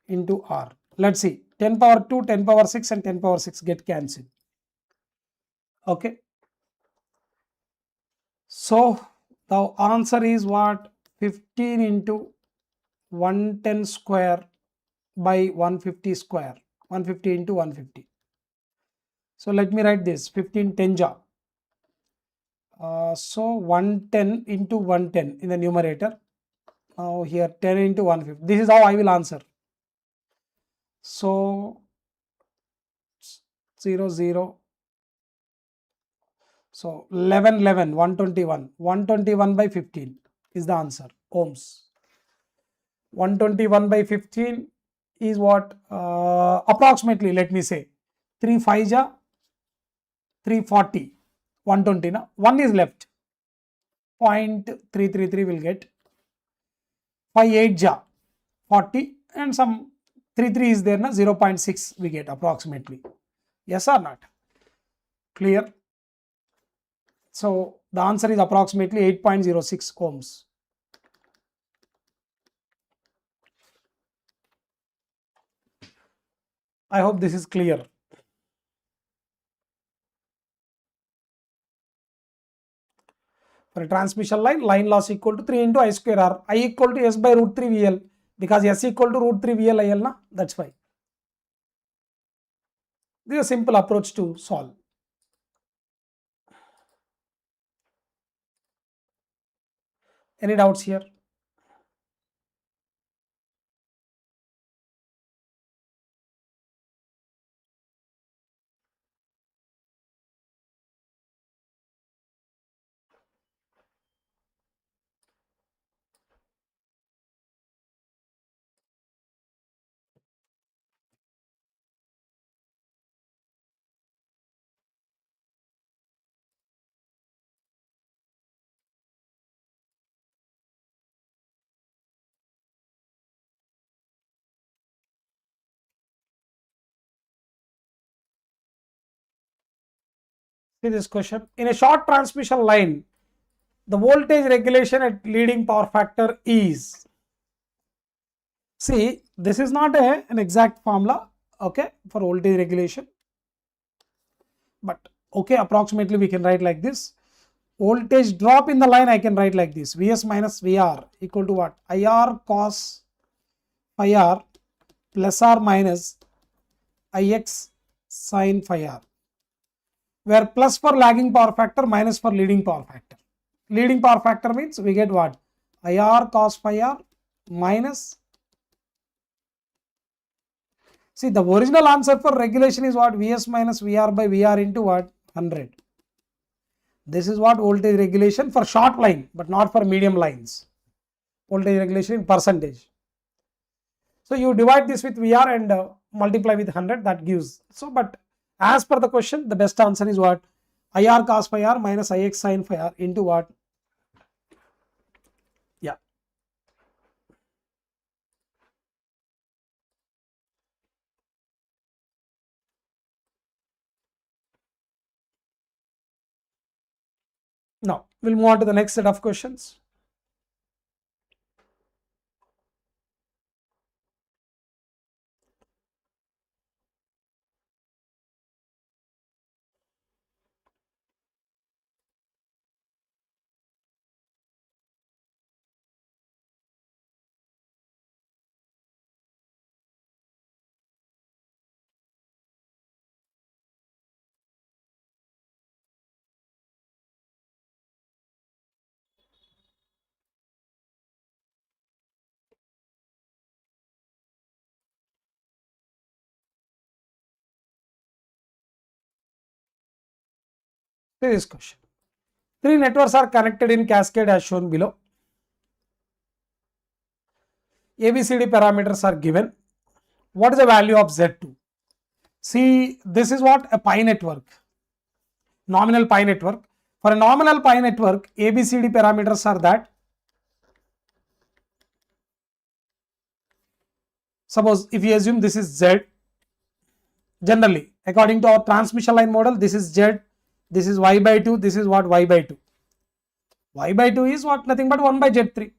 into R. Let's see. 10 power 2, 10 power 6 and 10 power 6 get cancelled. Okay. So the answer is what? 15 into 110 square by 150 square. 150 into 150. So let me write this. 15 10 ja. So 110 into 110 in the numerator. Now here 10 into 150. This is how I will answer. So 0 0. So 11 11 121. 121 by 15 is the answer. Ohms. 121 by 15 is what? Approximately, let me say 3 5 ja 340. 120 na. 1 is left. 0.333 will get 5 8 ja 40 and some 33 is there na, 0.6 we get approximately. Yes or not? Clear? So the answer is approximately 8.06 ohms. I hope this is clear. For a transmission line, line loss equal to 3 into I square R. I equal to S by root 3 VL because S equal to root 3 VL IL na, that's why. This is a simple approach to solve. Any doubts here? See this question. In a short transmission line, the voltage regulation at leading power factor is. See, this is not an exact formula, okay, for voltage regulation. But okay, approximately we can write like this. Voltage drop in the line I can write like this. Vs minus Vr equal to what? IR cos phi r plus or minus Ix sin phi r. Where plus for lagging power factor, minus for leading power factor. Leading power factor means we get what? IR cos phi r minus. See, the original answer for regulation is what? Vs minus Vr by Vr into what? 100. This is what voltage regulation for short line, but not for medium lines. Voltage regulation in percentage. So you divide this with Vr and multiply with 100, that gives. So, but as per the question, the best answer is what? IR cos phi r minus Ix sin phi r into what? Yeah. Now, we'll move on to the next set of questions. This question. Three networks are connected in cascade as shown below. ABCD parameters are given. What is the value of Z2? See, this is what a pi network, nominal pi network. For a nominal pi network, ABCD parameters are that. Suppose if you assume this is Z, generally according to our transmission line model, this is Z, this is Y by 2, this is what Y by 2. Y by 2 is what? Nothing but 1 by Z3.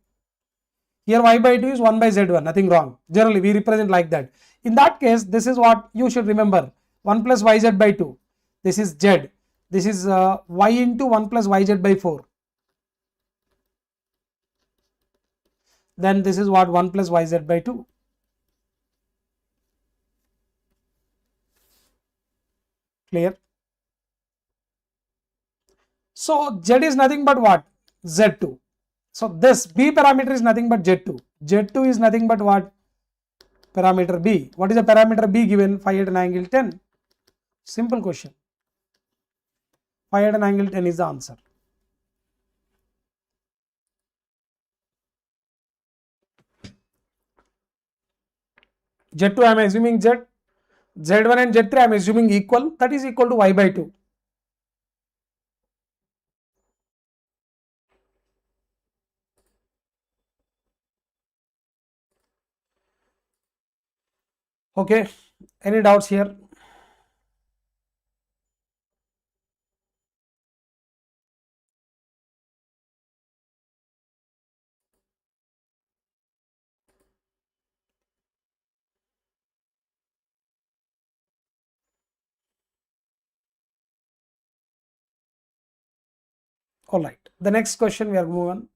Here Y by 2 is 1 by Z1, nothing wrong. Generally we represent like that. In that case, this is what you should remember, 1 plus YZ by 2. This is Z. This is Y into 1 plus YZ by 4. Then this is what? 1 plus YZ by 2. Clear? So Z is nothing but what? Z2. So this B parameter is nothing but Z2. Z2 is nothing but what? Parameter B. What is the parameter B given? Phi at an angle 10. Simple question. Phi at an angle 10 is the answer. Z2 I am assuming Z. Z1 and Z3 I am assuming equal. That is equal to Y by 2. Okay. Any doubts here? All right. The next question we are moving on.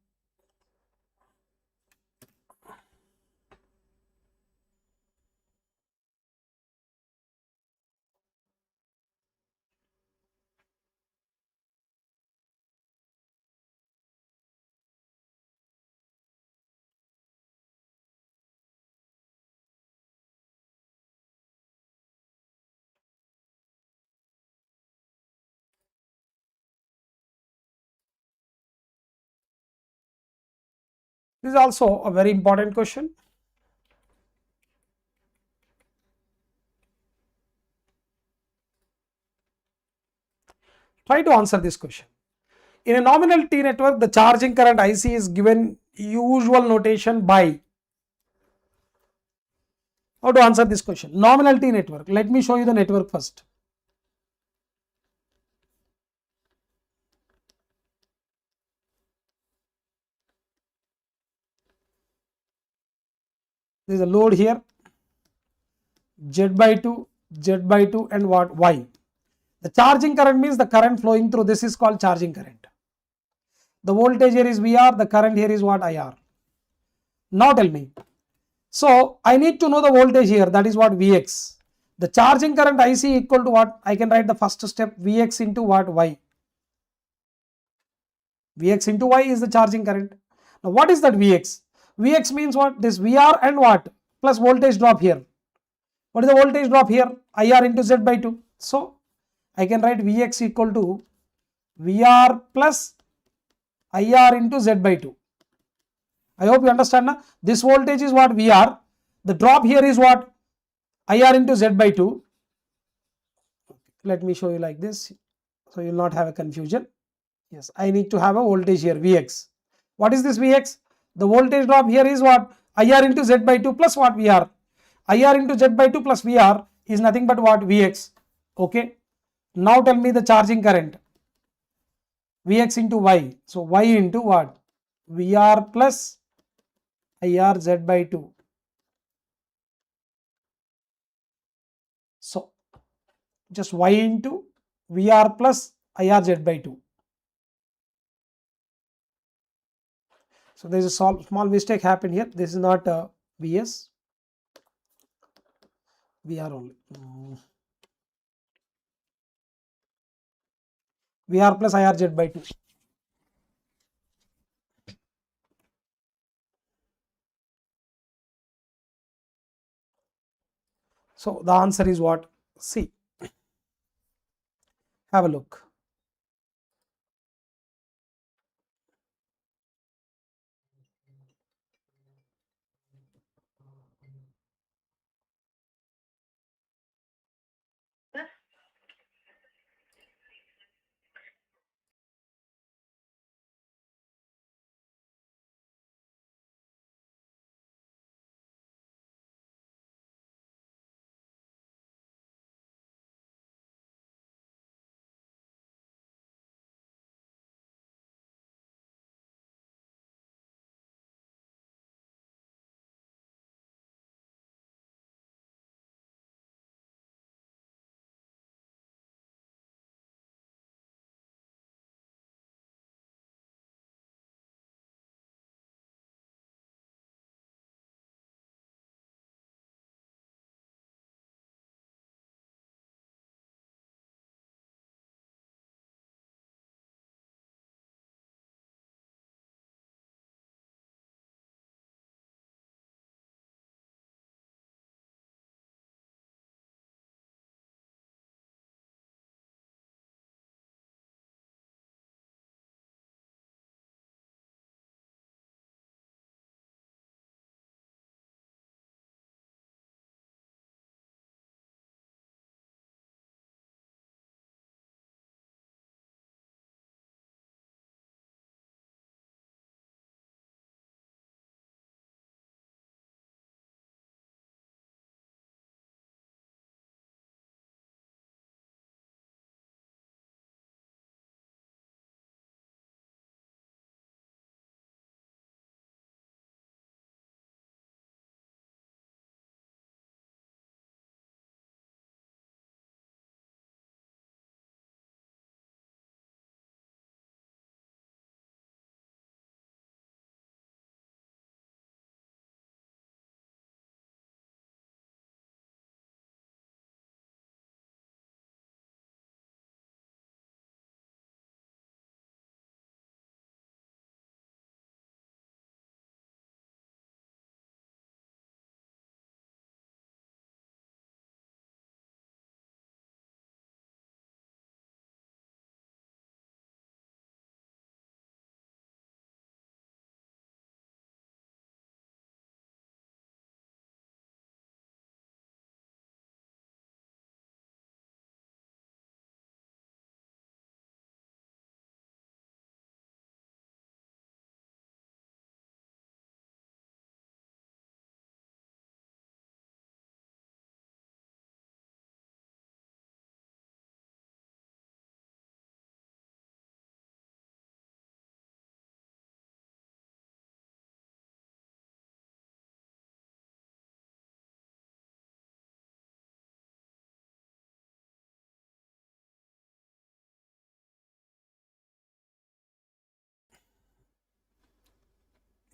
This is also a very important question. Try to answer this question. In a nominal T network, the charging current IC is given usual notation by. How to answer this question? Nominal T network. Let me show you the network first. There is a load here, Z by 2, Z by 2 and what? Y. The charging current means the current flowing through this is called charging current. The voltage here is VR, the current here is what? IR. Now tell me. So I need to know the voltage here, that is what? Vx. The charging current IC equal to what? I can write the first step, Vx into what? Y. Vx into Y is the charging current. Now what is that Vx? Vx means what? This VR and what? Plus voltage drop here. What is the voltage drop here? IR into Z by 2. So I can write Vx equal to VR plus IR into Z by 2. I hope you understand now. This voltage is what? VR. The drop here is what? IR into Z by 2. Let me show you like this, so you will not have a confusion. Yes, I need to have a voltage here, Vx. What is this Vx? The voltage drop here is what? IR into Z by 2 plus what? VR. IR into Z by 2 plus VR is nothing but what? Vx. Okay. Now tell me the charging current. Vx into Y. So Y into what? VR plus IR Z by 2. So just Y into VR plus IR Z by 2. So there is a small mistake happened here. This is not Vs, VR only. VR plus IR Z by 2. So the answer is what? C. Have a look.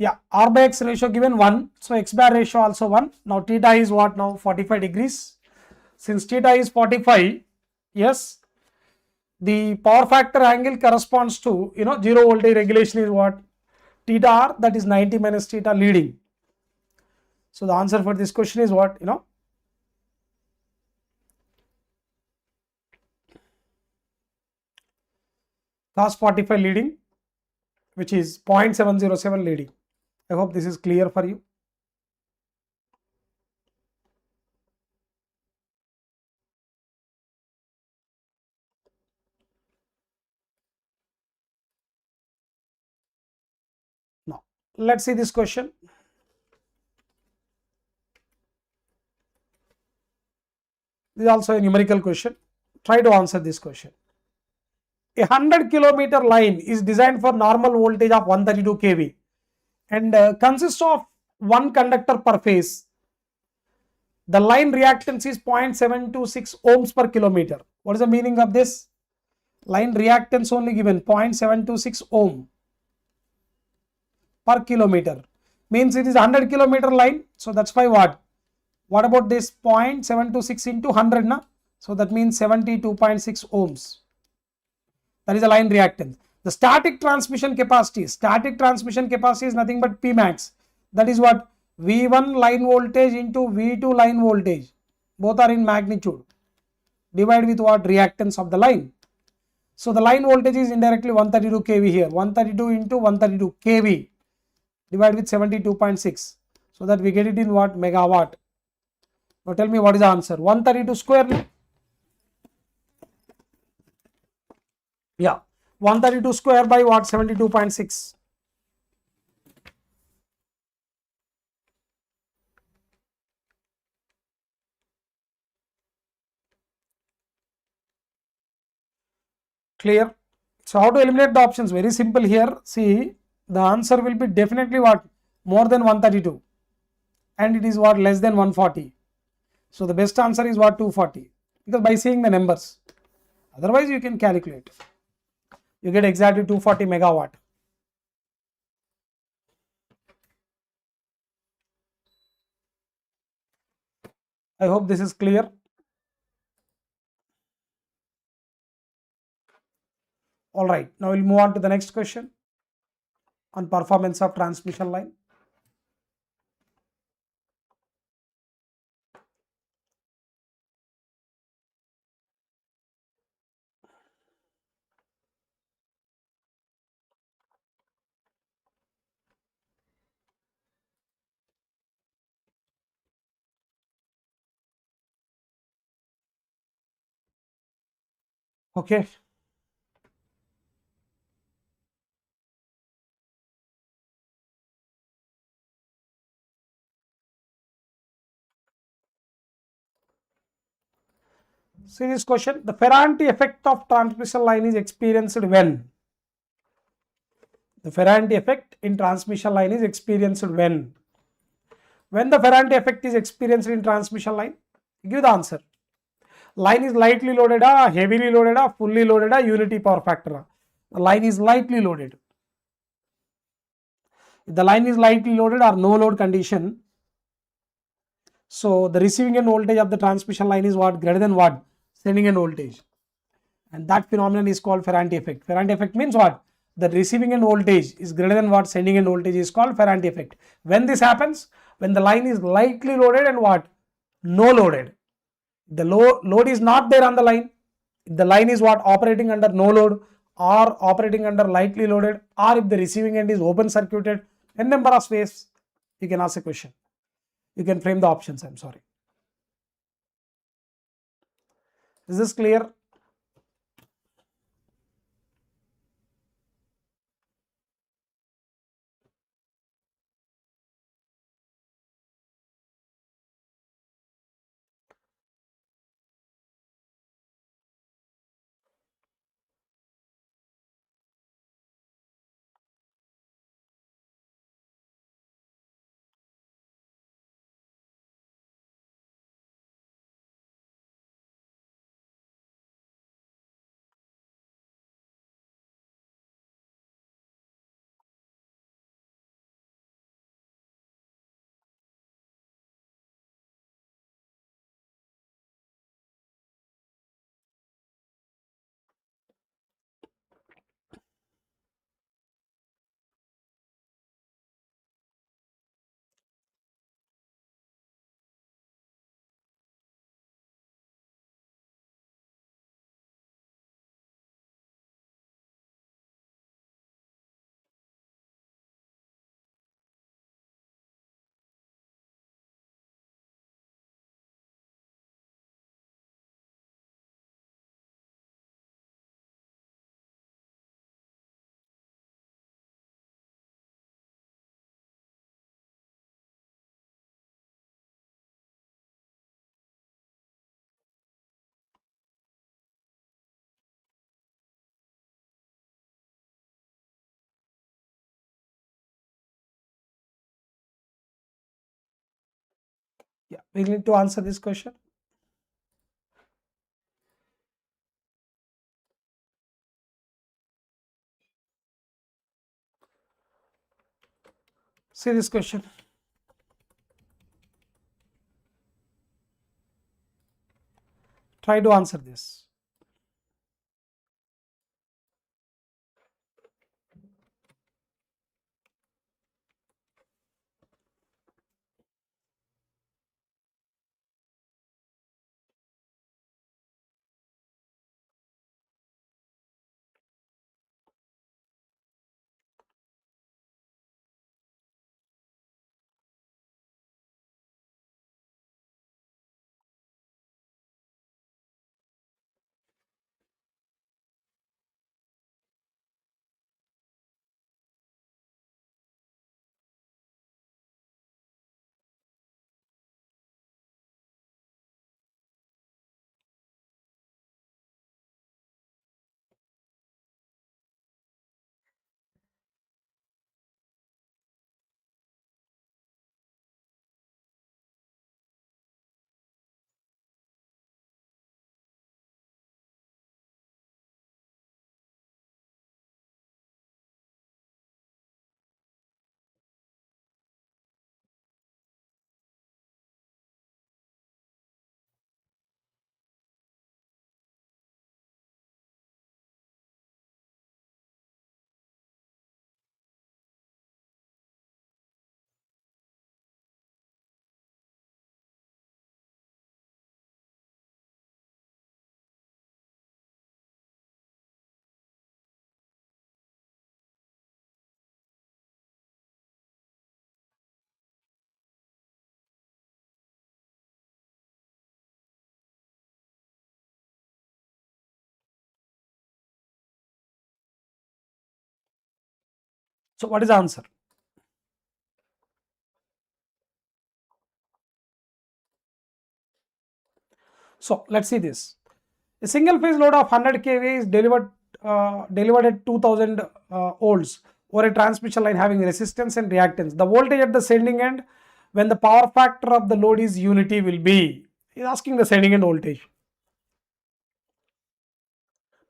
Yeah, R by X ratio given 1. So X bar ratio also 1. Now theta is what now? 45 degrees. Since theta is 45, yes, the power factor angle corresponds to, zero voltage regulation is what? Theta R, that is 90 minus theta leading. So the answer for this question is what? Cos 45 leading, which is 0.707 leading. I hope this is clear for you. Now, let's see this question. This is also a numerical question. Try to answer this question. A 100-kilometer line is designed for normal voltage of 132 kV and consists of one conductor per phase. The line reactance is 0.726 ohms per kilometer. What is the meaning of this? Line reactance only given 0.726 ohm per kilometer. Means it is 100-kilometer line. So that's why what? What about this 0.726 into 100? Na? So that means 72.6 ohms. That is the line reactance. The static transmission capacity is nothing but P max. That is what? V1 line voltage into V2 line voltage. Both are in magnitude. Divide with what? Reactance of the line. So the line voltage is indirectly 132 kV here. 132 into 132 kV. Divide with 72.6. So that we get it in what? Megawatt. Now tell me what is the answer? 132 square. Yeah, 132 square by what? 72.6. Clear? So how to eliminate the options? Very simple here. See, the answer will be definitely what? More than 132. And it is what? Less than 140. So the best answer is what? 240. Because by seeing the numbers. Otherwise you can calculate. You get exactly 240 megawatt. I hope this is clear. All right, now we'll move on to the next question on performance of transmission line. Okay. See this question, the Ferranti effect of transmission line is experienced when? The Ferranti effect in transmission line is experienced when? When the Ferranti effect is experienced in transmission line? Give the answer. Line is lightly loaded, heavily loaded, fully loaded, unity power factor. The line is lightly loaded. If the line is lightly loaded or no load condition, so the receiving end voltage of the transmission line is what? Greater than what? Sending end voltage. And that phenomenon is called Ferranti effect. Ferranti effect means what? The receiving end voltage is greater than what? Sending end voltage is called Ferranti effect. When this happens? When the line is lightly loaded and what? No loaded. The load is not there on the line. If the line is what? Operating under no load or operating under lightly loaded, or if the receiving end is open circuited, n number of ways you can ask a question. You can frame the options. I'm sorry. Is this clear? Yeah, we need to answer this question. See this question. Try to answer this. So what is the answer? So let's see this. A single phase load of 100 kV is delivered at 2000 volts or a transmission line having resistance and reactance. The voltage at the sending end when the power factor of the load is unity will be. He is asking the sending end voltage.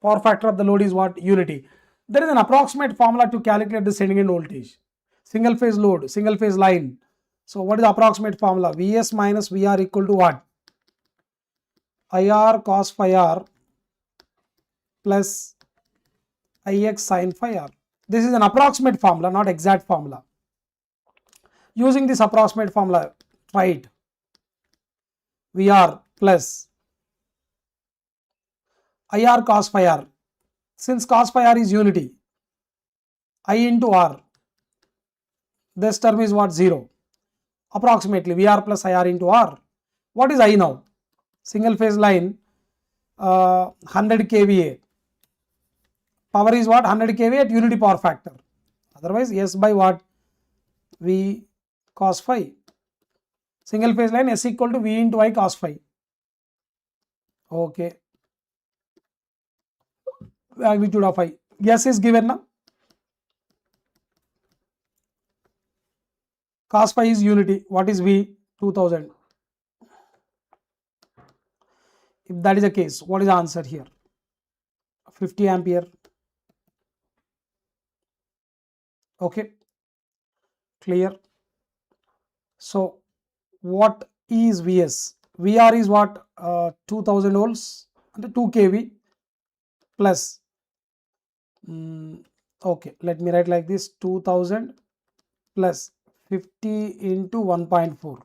Power factor of the load is what? Unity. There is an approximate formula to calculate the sending end voltage. Single phase load, single phase line. So what is the approximate formula? Vs minus Vr equal to what? IR cos phi r plus Ix sin phi r. This is an approximate formula, not exact formula. Using this approximate formula, write Vr plus IR cos phi r. Since cos phi r is unity, I into R, this term is what? 0. Approximately Vr plus IR into R. What is I now? Single phase line, 100 kVA. Power is what? 100 kVA at unity power factor. Otherwise, S by what? V cos phi. Single phase line S equal to V into I cos phi. Okay. Magnitude of I. S is given now. Cos phi is unity. What is V? 2000. If that is the case, what is the answer here? 50 ampere. Okay. Clear. So what is Vs? Vr is what? 2000 volts and 2 kV plus. Okay, let me write like this: 2000 plus 50 into 1.4.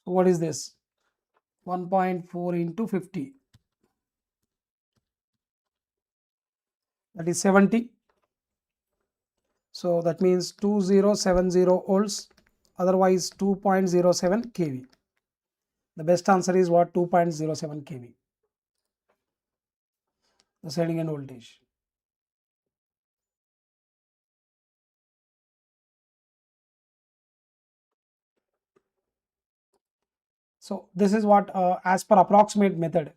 What is this? 1.4 into 50. That is 70. So that means 2070 volts, otherwise 2.07 kV. The best answer is what? 2.07 kV. The sending end voltage. So this is what as per approximate method.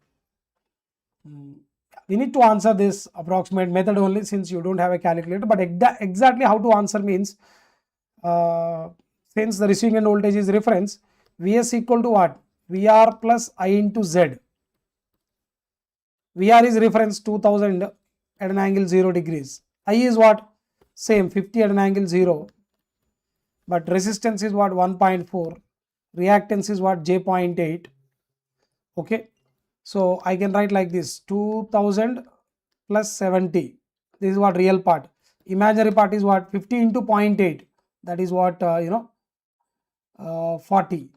We need to answer this approximate method only since you don't have a calculator, but exactly how to answer means since the receiving end voltage is reference, Vs equal to what? Vr plus I into Z. Vr is reference 2000 at an angle 0 degrees. I is what? Same 50 at an angle 0. But resistance is what? 1.4. Reactance is what? J.8. Okay. So I can write like this: 2000 plus 70. This is what real part. Imaginary part is what? 50 into 0.8. That is what 40.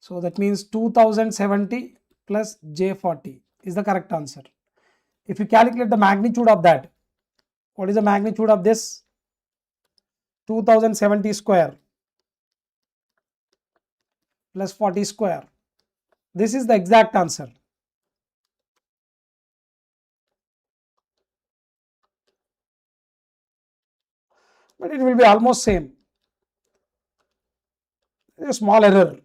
So that means 2070 plus J40 is the correct answer. If you calculate the magnitude of that, what is the magnitude of this? 2070 square plus 40 square. This is the exact answer. But it will be almost same. A small error.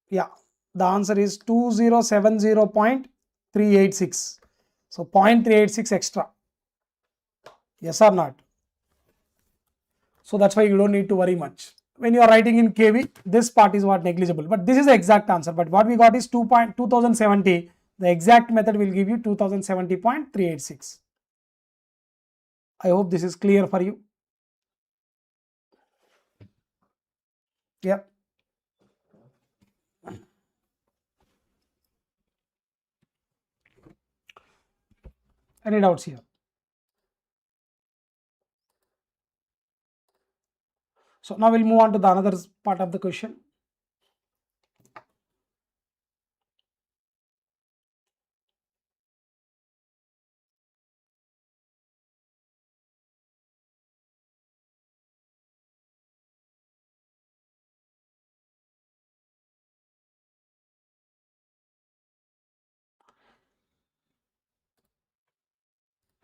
Yeah, the answer is 2070.386. So 0.386 extra. Yes or not? So that's why you don't need to worry much. When you are writing in kV, this part is what negligible. But this is the exact answer. But what we got is 2070. The exact method will give you 2070.386. I hope this is clear for you. Yeah. Any doubts here? So now we'll move on to the another part of the question.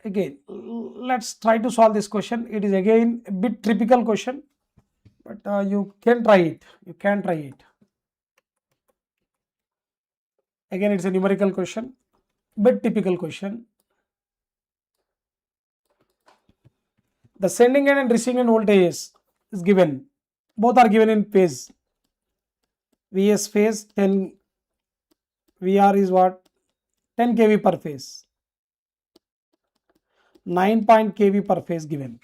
Again, let's try to solve this question. It is again a bit typical question, but you can try it. You can try it. Again, it's a numerical question, bit typical question. The sending end and receiving end voltages is given. Both are given in phase. Vs phase 10, Vr is what? 10 kV per phase. 9 kV per phase given.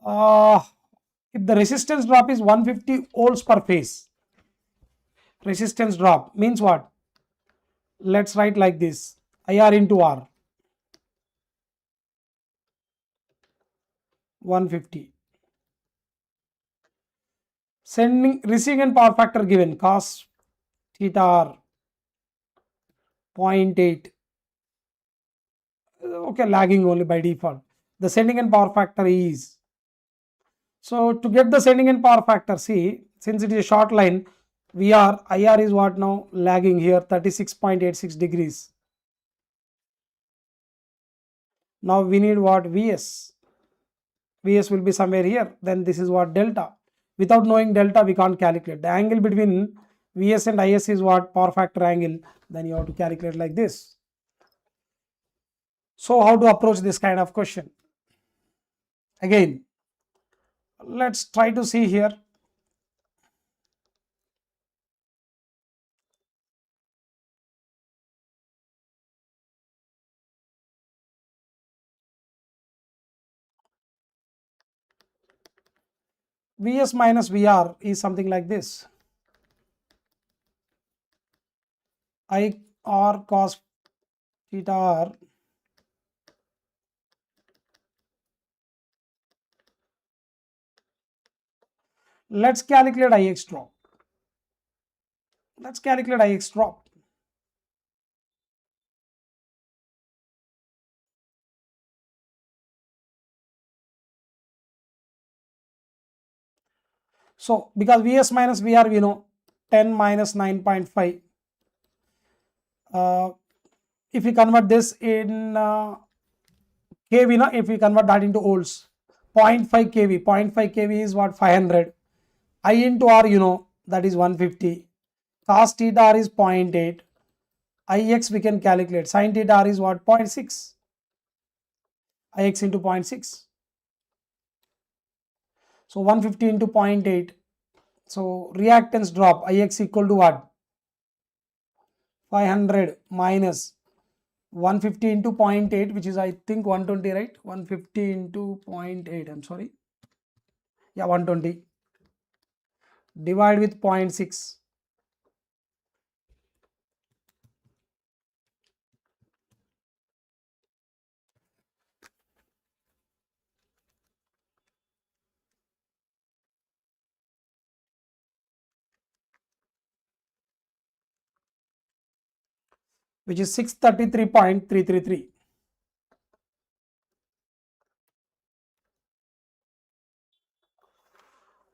If the resistance drop is 150 volts per phase, resistance drop means what? Let's write like this: IR into R, 150. Receiving end power factor given, cos theta R 0.8. Okay, lagging only by default. The sending end power factor is. So to get the sending end power factor, see, since it is a short line, IR is what now? Lagging here, 36.86 degrees. Now we need what? Vs. Vs will be somewhere here. Then this is what? Delta. Without knowing delta, we can't calculate. The angle between Vs and Is is what? Power factor angle. Then you have to calculate like this. So how to approach this kind of question? Again, let's try to see here. Vs minus Vr is something like this. IR cos theta R let's calculate Ix drop. Let's calculate Ix drop. So because Vs minus Vr we know 10 minus 9.5. If we convert this in kV, no? If we convert that into volts, 0.5 kV, 0.5 kV is what? 500. I into R, you know, that is 150. Cos theta R is 0.8. Ix we can calculate. Sin theta R is what? 0.6. Ix into 0.6. So 150 into 0.8. So reactance drop Ix equal to what? 500 minus 150 into 0.8, which is I think 120, right? 150 into 0.8, I'm sorry. Yeah, 120. Divide with 0.6. Which is 633.333.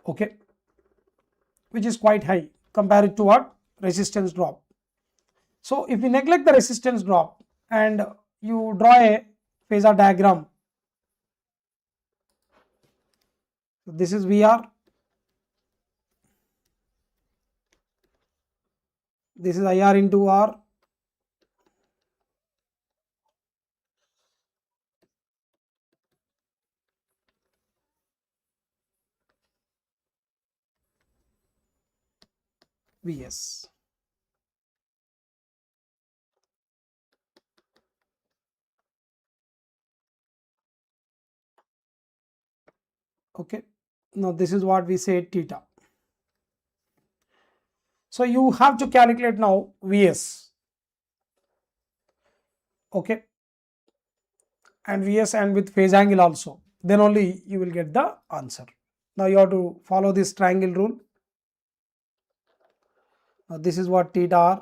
Okay, which is quite high compared to what? Resistance drop. So if we neglect the resistance drop and you draw a phasor diagram, this is VR, this is IR into R, Vs. Okay, now this is what we say theta. So you have to calculate now Vs. Okay, and Vs and with phase angle also, then only you will get the answer. Now you have to follow this triangle rule. Now this is what theta r,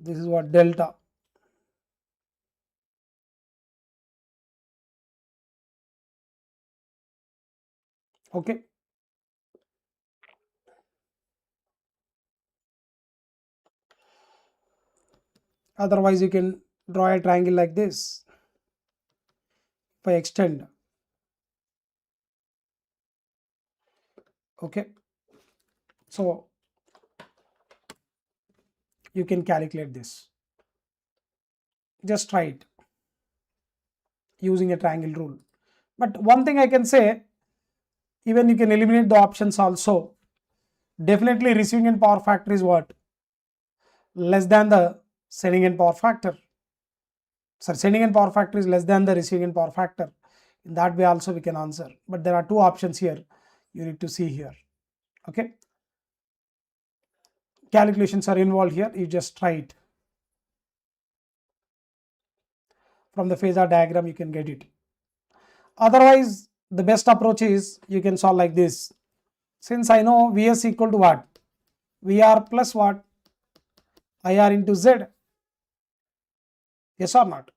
this is what delta. Okay, otherwise you can draw a triangle like this. If I extend, okay, so you can calculate this. Just try it using a triangle rule. But one thing I can say, even you can eliminate the options also. Definitely receiving end power factor is what? Less than the sending end power factor. So sending end power factor is less than the receiving end power factor. In that way also we can answer. But there are two options here. You need to see here. Okay. Calculations are involved here. You just try it. From the phasor diagram you can get it. Otherwise, the best approach is you can solve like this. Since I know Vs equal to what? VR plus what? IR into Z. Yes or not?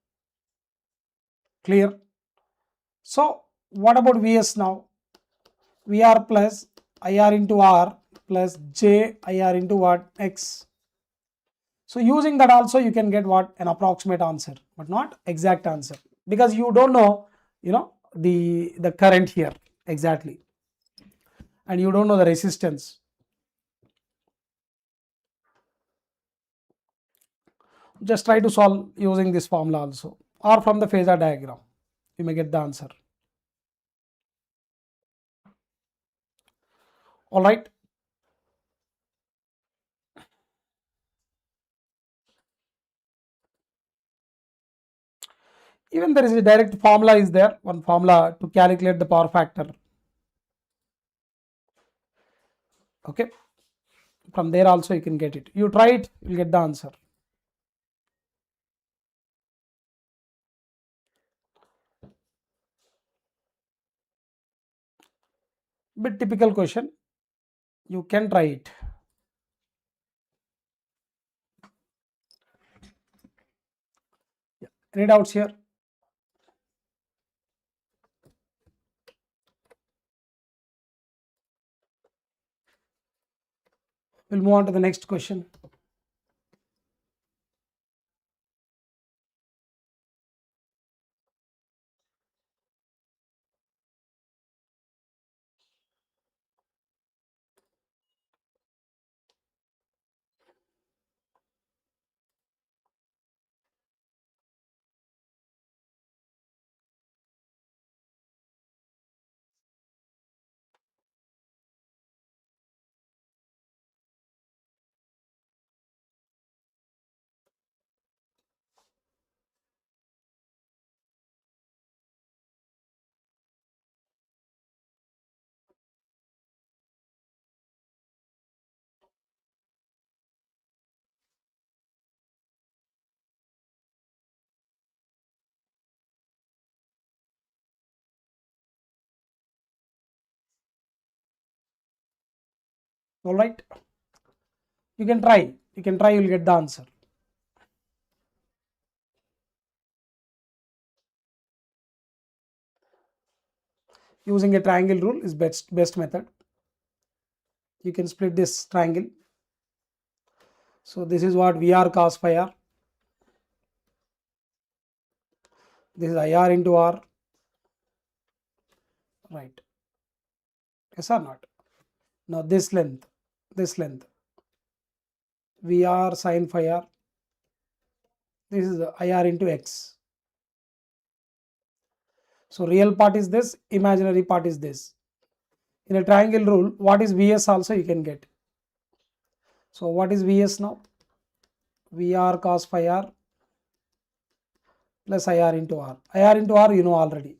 Clear? So what about Vs now? VR plus IR into R plus J IR into what? X. So using that also you can get what? An approximate answer, but not exact answer, because you don't know, the current here exactly, and you don't know the resistance. Just try to solve using this formula also, or from the phasor diagram. You may get the answer. All right. Even there is a direct formula is there, one formula to calculate the power factor. Okay. From there also you can get it. You try it, you'll get the answer. Bit typical question. You can try it. Yeah. Any doubts here? We'll move on to the next question. All right, you can try, you will get the answer. Using a triangle rule is best method. You can split this triangle. So this is what VR cos phi r. This is IR into R, right? Yes or not? Now this length, VR sin phi r. This is IR into X. So real part is this, imaginary part is this. In a triangle rule, what is Vs also you can get. So what is Vs now? VR cos phi r plus IR into R. IR into R you know already.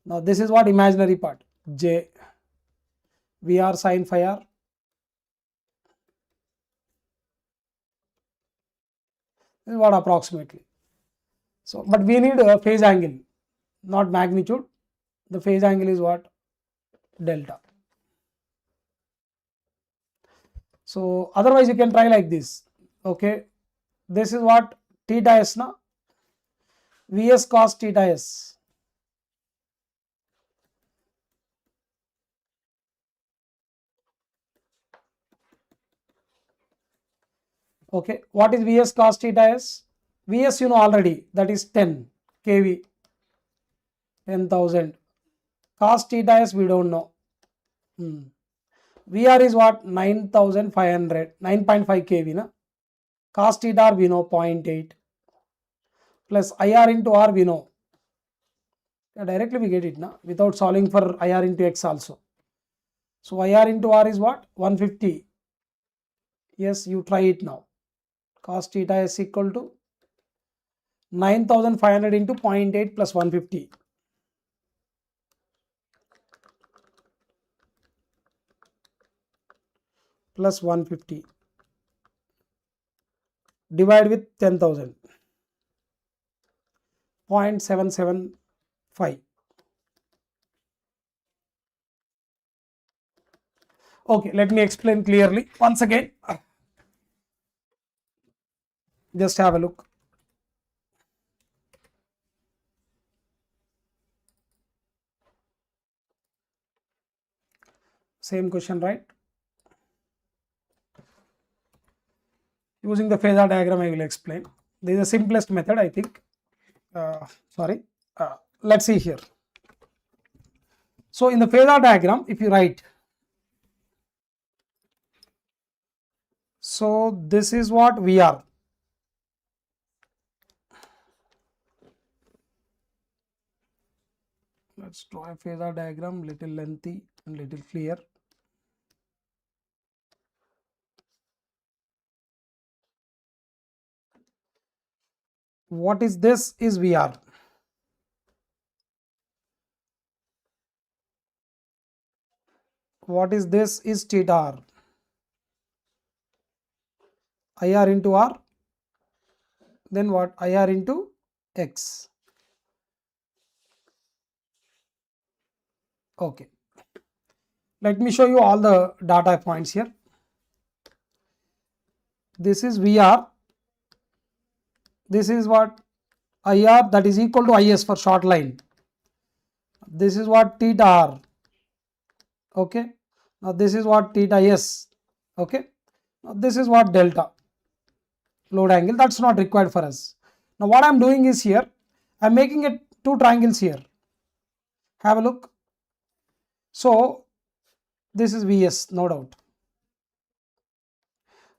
Now this is what imaginary part, J, VR sin phi r. This is what approximately. So, but we need a phase angle, not magnitude. The phase angle is what? Delta. So otherwise you can try like this. Okay, this is what theta s na, Vs cos theta s. Okay, what is Vs cos theta s? Vs you know already, that is 10 kV, 10,000. Cos theta s we don't know. VR is what? 9,500, 9.5 kV na. Cos theta r we know 0.8 plus IR into R we know. Directly we get it na, without solving for IR into X also. So IR into R is what? 150. Yes, you try it now. Cos theta is equal to 9,500 into 0.8 plus 150. Plus 150 divide with 10,000. 0.775. Okay, let me explain clearly once again. Just have a look. Same question, right? Using the phasor diagram, I will explain. This is the simplest method, I think. Let's see here. So in the phasor diagram, if you write, so this is what we are. Let's draw a phasor diagram, little lengthy and little clear. What is this is VR. What is this is theta r. IR into R, then what? IR into X. Okay. Let me show you all the data points here. This is VR. This is what? IR, that is equal to IS for short line. This is what? Theta R. Okay. Now this is what? Theta S. Okay. Now this is what? Delta. Load angle. That's not required for us. Now what I am doing is here, I am making it two triangles here. Have a look. So this is Vs, no doubt.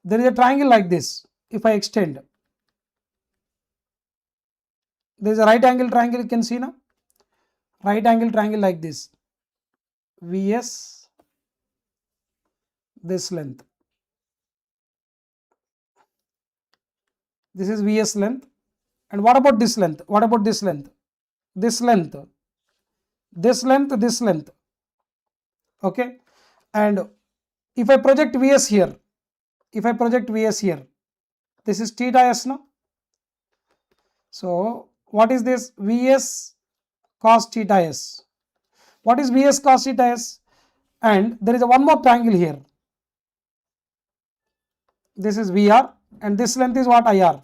There is a triangle like this. If I extend, there is a right angle triangle, you can see now. Right angle triangle like this. Vs, this length. This is Vs length. And what about this length? What about this length? This length. This length, this length. Okay. And if I project Vs here, this is theta s now. So what is this? Vs cos theta s. What is Vs cos theta s? and there is a one more triangle here. This is VR and this length is what IR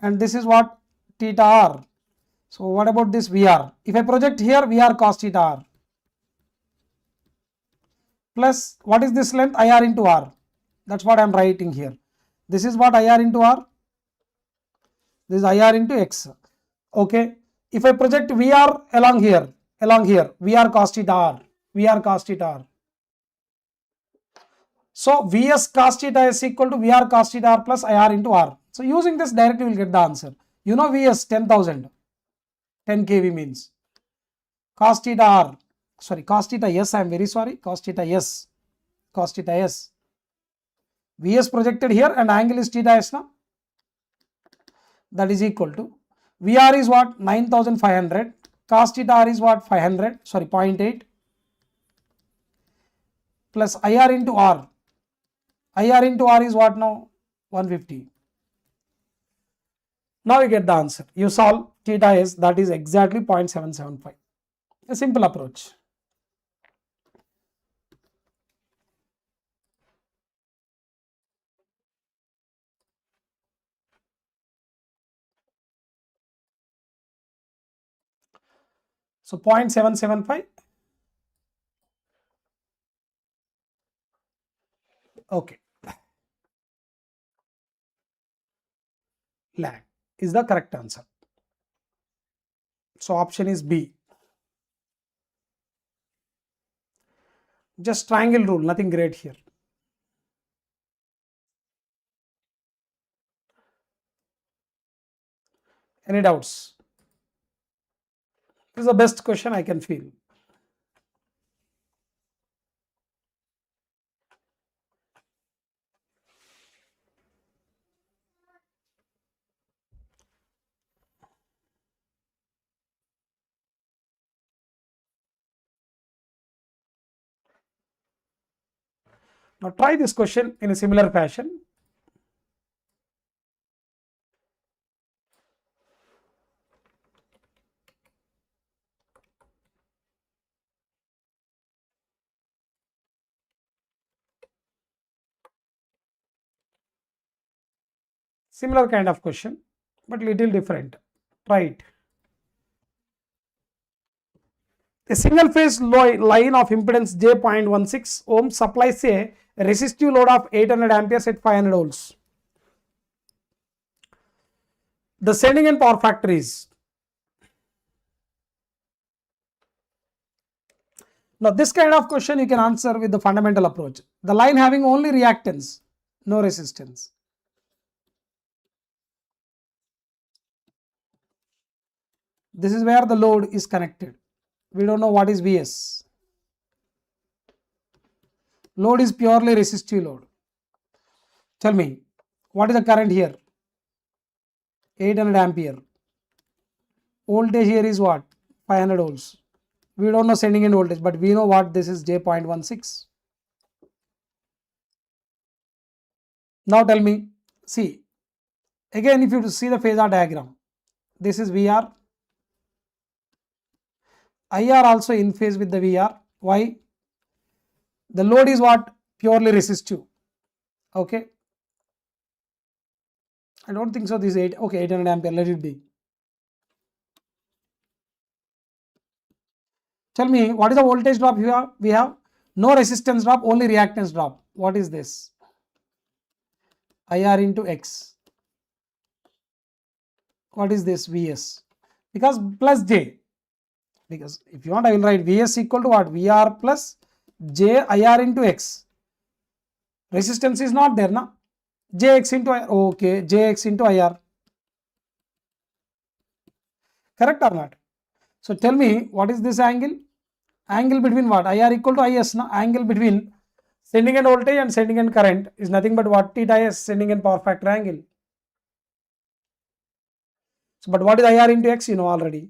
and this is what theta R. So what about this VR? If I project here, VR cos theta R plus what is this length? IR into R. That's what I am writing here. This is what IR into R. This is IR into X. Okay. If I project VR along here, VR cos theta R, VR cos theta R. So Vs cos theta is equal to VR cos theta R plus IR into R. So using this directly we will get the answer. You know Vs 10,000, 10 kV means cos theta R, sorry cos theta S, I am very sorry, cos theta S, cos theta S. Vs projected here and angle is theta S now. That is equal to VR is what 9500, cos theta R is what 500, sorry 0.8 plus IR into R. IR into R is what now 150. Now you get the answer. You solve theta S, that is exactly 0.775. A simple approach. So 0.775. Okay. Lag is the correct answer. So option is B. Just triangle rule, nothing great here. Any doubts? This is the best question I can feel. Now try this question in a similar fashion. Similar kind of question, but little different. Try it. A single phase line of impedance J.16 ohm supplies a resistive load of 800 amperes at 500 volts. The sending end power factor is. Now this kind of question you can answer with the fundamental approach. The line having only reactance, no resistance. This is where the load is connected. We don't know what is Vs. Load is purely resistive load. Tell me, what is the current here? 800 ampere. Voltage here is what? 500 volts. We don't know sending end voltage, but we know what this is J.16. Now tell me, see, again if you see the phasor diagram, this is VR. IR also in phase with the VR. Why? The load is what? Purely resistive. Okay. I don't think so. This is 800 ampere. Let it be. Tell me, what is the voltage drop here? We have no resistance drop, only reactance drop. What is this? IR into X. What is this? Vs. Because plus J. Because if you want, I will write Vs equal to what? VR plus J IR into X. Resistance is not there, na? Jx into IR. Okay, Jx into IR. Correct or not? So tell me, what is this angle? Angle between what? IR equal to IS, na? Angle between sending end voltage and sending end current is nothing but what? Theta S, sending end power factor angle. So, but what is IR into X? You know already.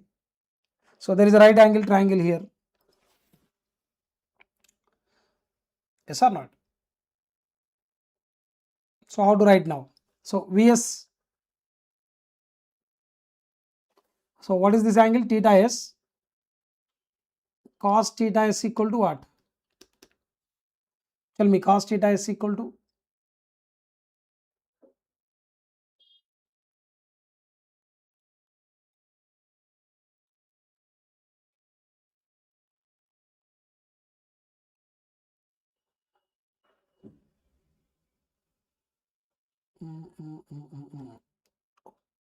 So there is a right angle triangle here. Yes or not? So how to write now? So Vs. So what is this angle? Theta S. Cos theta is equal to what? Tell me, cos theta is equal to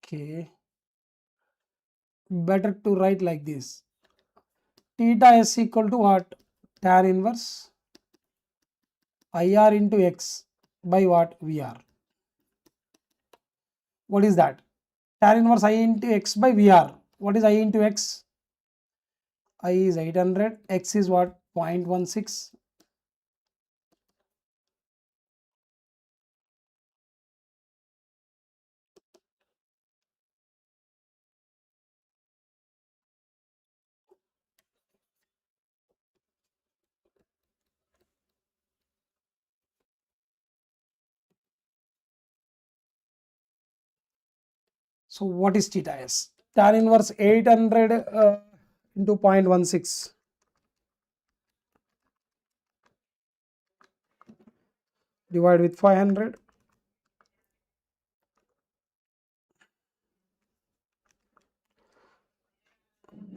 okay, better to write like this. Theta is equal to what? Tan inverse IR into X by what? VR. What is that? Tan inverse I into X by VR. What is I into X? I is 800, X is what? 0.16. So what is theta s? Tan inverse 800 into 0.16 divided with 500.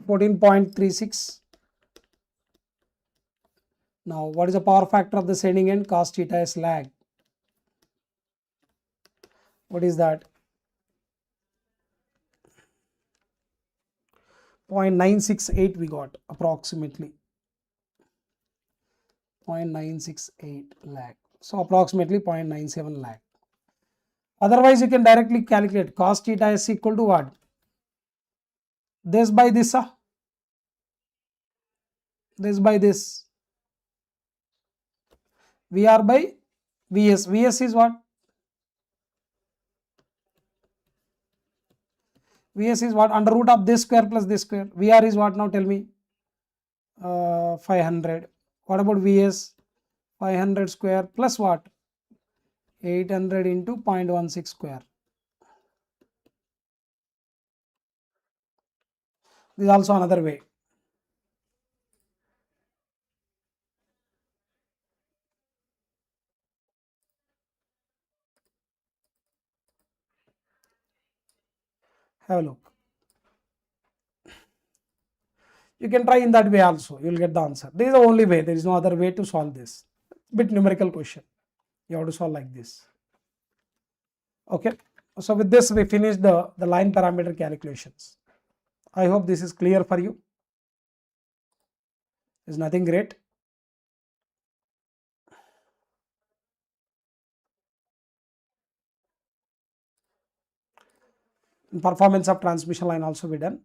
14.36. Now what is the power factor of the sending end? Cos theta s lag. What is that? 0.968 we got approximately. 0.968 lag. So approximately 0.97 lag. Otherwise you can directly calculate cos theta is equal to what? This by this, this by this. VR by Vs. Vs is what? Vs is what? Under root of this square plus this square. VR is what now? Tell me. 500. What about Vs? 500 square plus what? 800 into 0.16 square. This is also another way. Have a look. You can try in that way also. You will get the answer. This is the only way. There is no other way to solve this. Bit numerical question. You have to solve like this. Okay. So with this we finish the line parameter calculations. I hope this is clear for you. There's nothing great. Performance of transmission line also be done.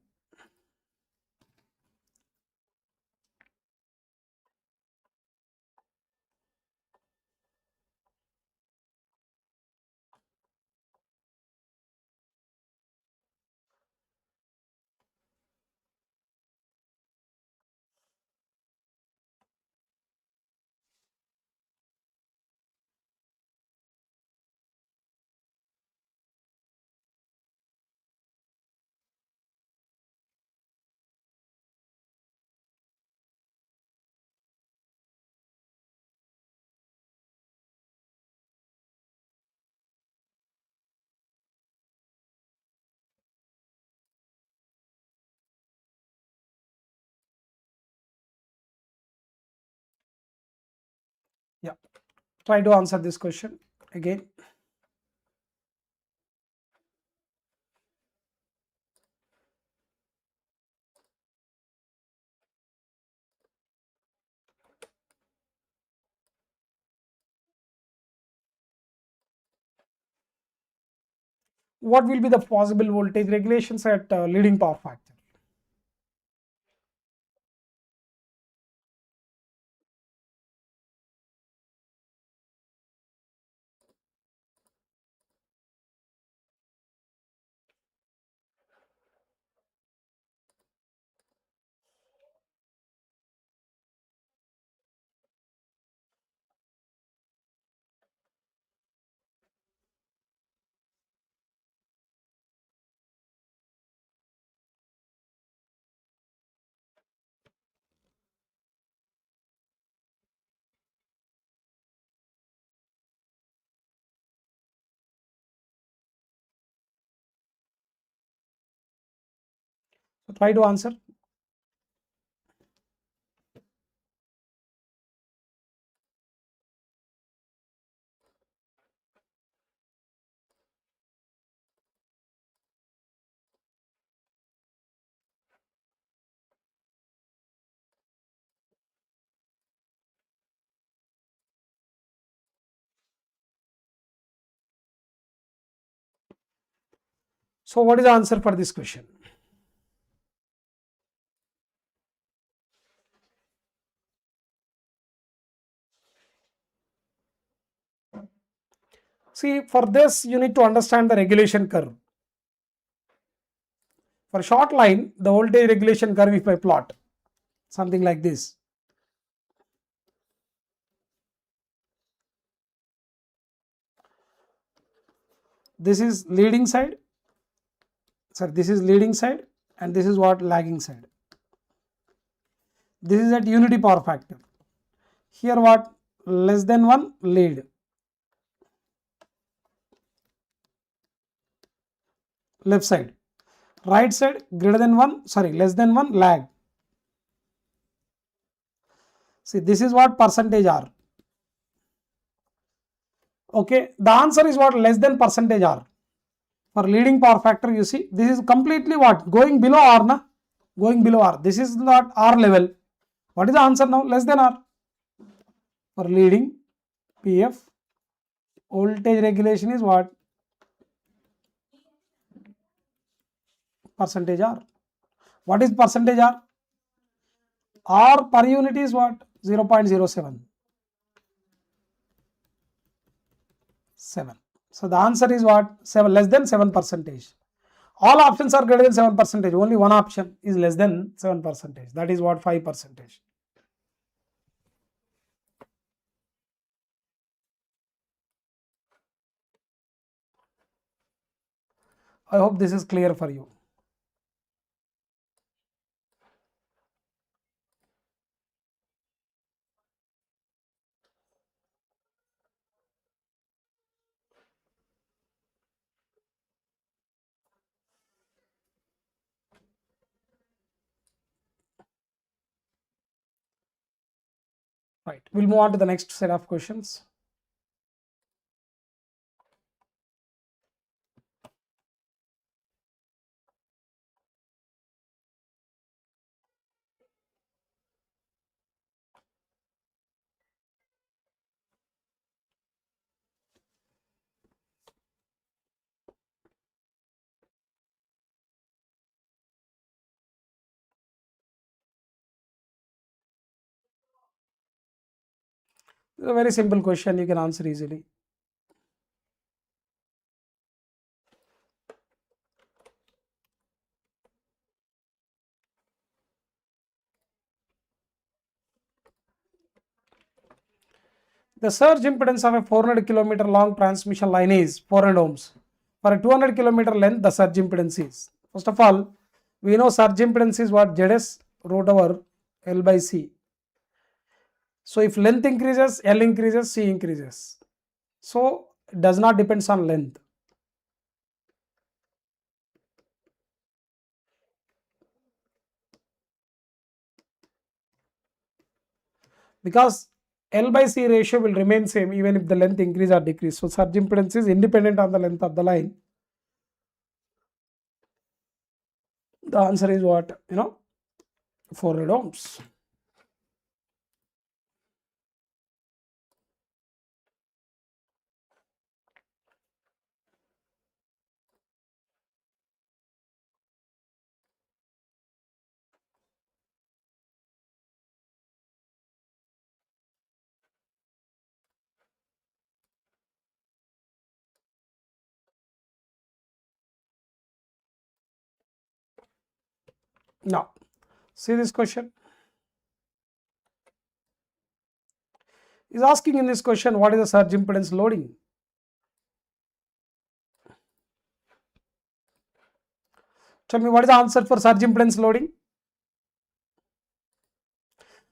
Yeah. Try to answer this question again. What will be the possible voltage regulations at leading power factor? Try to answer. So what is the answer for this question? See, for this you need to understand the regulation curve. For short line, the voltage regulation curve, if I plot something like this, this is leading side, this is leading side, and this is what lagging side. This is at unity power factor. Here what? Less than 1 lead, left side. Right side greater than 1, less than 1 lag. See, this is what percentage R. Okay, the answer is what? Less than percentage R. For leading power factor, you see, this is completely what? Going below R, na? Going below R. This is not R level. What is the answer now? Less than R. For leading PF, voltage regulation is what? Percentage R. What is percentage R? R per unit is what? 0.07. 7. So the answer is what? 7, less than 7%. All options are greater than 7%. Only one option is less than 7%. That is what? 5%. I hope this is clear for you. Right. We'll move on to the next set of questions. This is a very simple question, you can answer easily. The surge impedance of a 400 kilometer long transmission line is 400 ohms. For a 200 kilometer length, the surge impedance is. First of all, we know surge impedance is what? Zs root over L by C. So if length increases, L increases, C increases. So it does not depends on length. Because L by C ratio will remain same even if the length increase or decrease. So surge impedance is independent of the length of the line. The answer is what? 400 ohms. Now, see this question. Is asking in this question, what is the surge impedance loading? Tell me, what is the answer for surge impedance loading?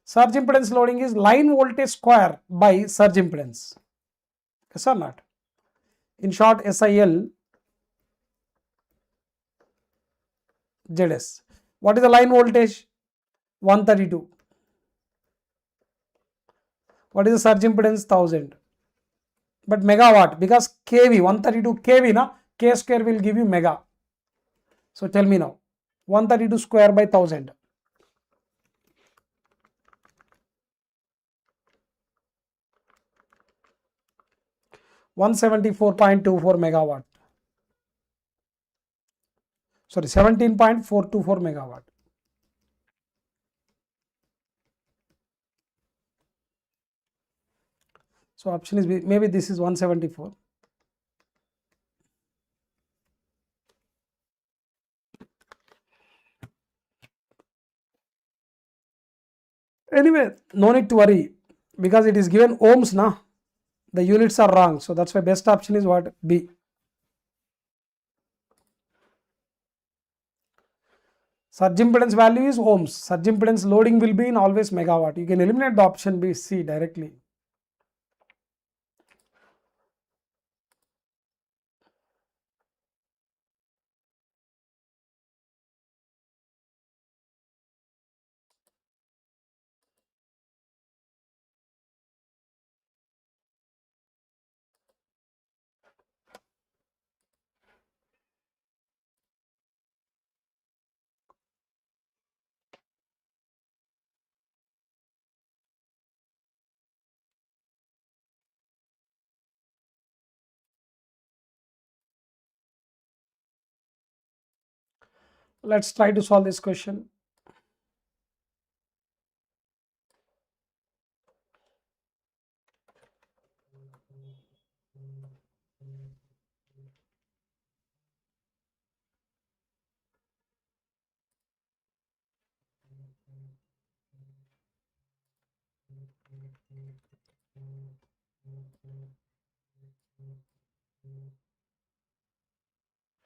Surge impedance loading is line voltage square by surge impedance. Yes or not? In short, SIL ZS. What is the line voltage? 132. What is the surge impedance? 1000. But megawatt, because kV, 132 kV, na, k square will give you mega. So tell me now, 132 square by 1000. 174.24 megawatt. Sorry, 17.424 megawatt. So option is B. Maybe this is 174. Anyway, no need to worry because it is given ohms na. The units are wrong. So that's why best option is what? B. Surge impedance value is ohms. Surge impedance loading will be in always megawatt. You can eliminate the option B, C directly. Let's try to solve this question.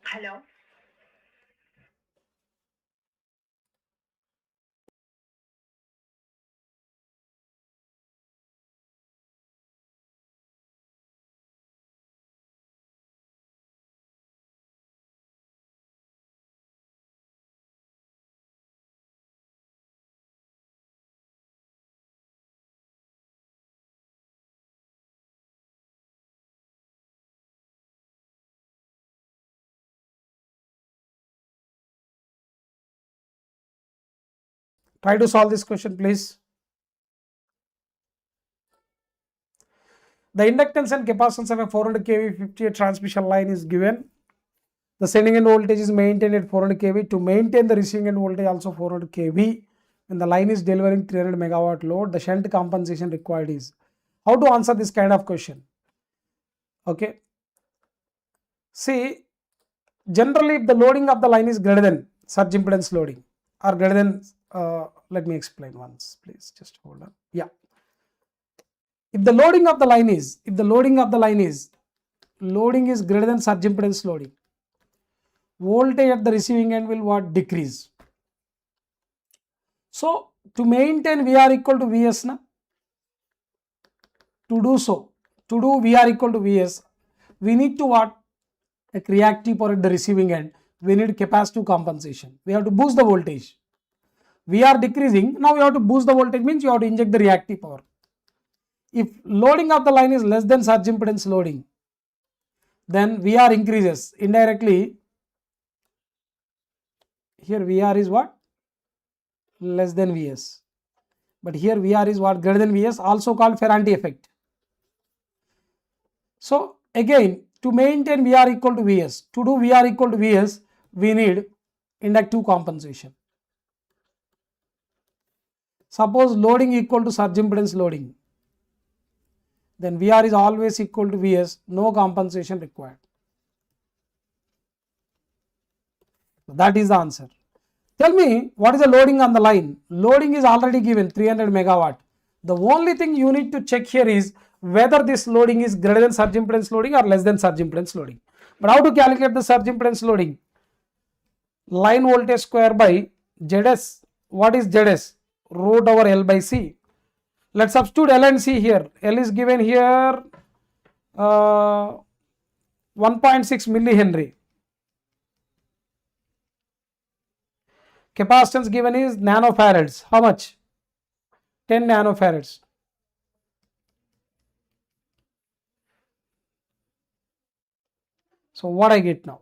Hello. Try to solve this question, please. The inductance and capacitance of a 400 kV 58 transmission line is given. The sending end voltage is maintained at 400 kV. To maintain the receiving end voltage also 400 kV. When the line is delivering 300 megawatt load, the shunt compensation required is. How to answer this kind of question? Okay. See, generally if the loading of the line is greater than surge impedance loading or greater than, let me explain once, please just hold on. Yeah. If the loading of the line is, loading is greater than surge impedance loading, voltage at the receiving end will what? Decrease. So to maintain VR equal to Vs, na, to do VR equal to Vs, we need to what? Like reactive power at the receiving end, we need capacitive compensation. We have to boost the voltage. We are decreasing, now we have to boost the voltage, means you have to inject the reactive power. If loading of the line is less than surge impedance loading, then VR increases. Indirectly, here VR is what? Less than Vs. But here VR is what? Greater than Vs, also called Ferranti effect. So again, to maintain VR equal to Vs, to do VR equal to Vs, we need inductive compensation. Suppose loading equal to surge impedance loading, then VR is always equal to Vs, no compensation required. That is the answer. Tell me, what is the loading on the line? Loading is already given 300 megawatt. The only thing you need to check here is whether this loading is greater than surge impedance loading or less than surge impedance loading. But how to calculate the surge impedance loading? Line voltage square by Zs. What is Zs? Root over L by C. Let's substitute L and C here. L is given here 1.6 millihenry. capacitance given is nanofarads. How much? 10 nanofarads. So what I get now?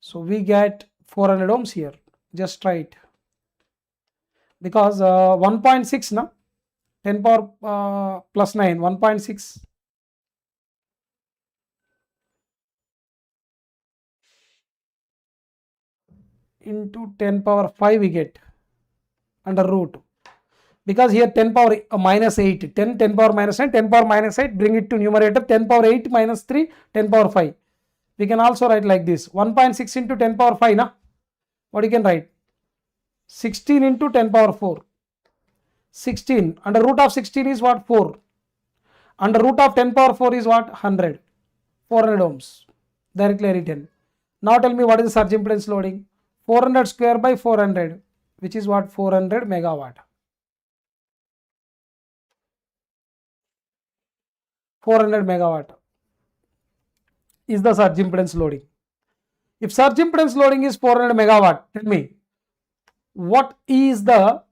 So we get 400 ohms here. Just try it. Because 1.6 na 10 power plus 9, 1.6 into 10 power 5 we get under root. Because here 10 power minus 8, 10 power minus 9, 10 power minus 8, bring it to numerator, 10 power 8 minus 3, 10 power 5. We can also write like this, 1.6 into 10 power 5 na. What you can write? 16 into 10 power 4. 16 under root of 16 is what? 4. Under root of 10 power 4 is what? 100. 400 ohms. Directly written. Now tell me what is the surge impedance loading? 400 square by 400, which is what? 400 megawatt. 400 megawatt is the surge impedance loading. If surge impedance loading is 400 megawatt, tell me what is the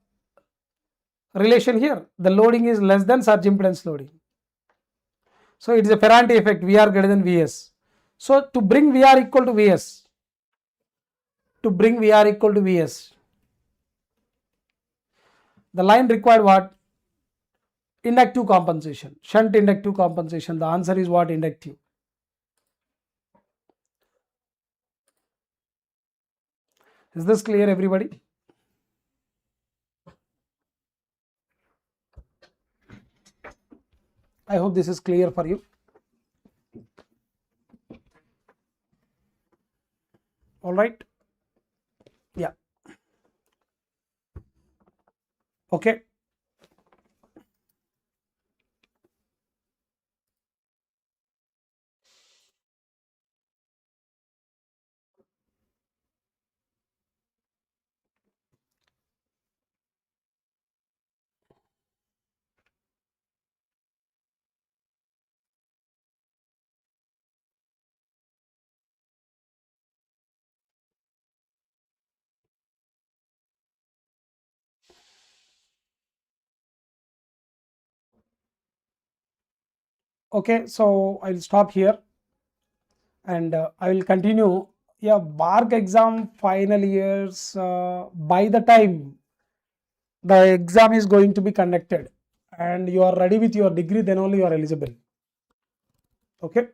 relation here? The loading is less than surge impedance loading. So it is a Ferranti effect, VR greater than Vs. So to bring VR equal to Vs, the line required what? Inductive compensation, shunt inductive compensation. The answer is what? Inductive. Is this clear, everybody? I hope this is clear for you. All right. Yeah. Okay. Okay, so I'll stop here and I will continue. Yeah, BARC exam final years, by the time the exam is going to be conducted and you are ready with your degree, then only you are eligible. Okay,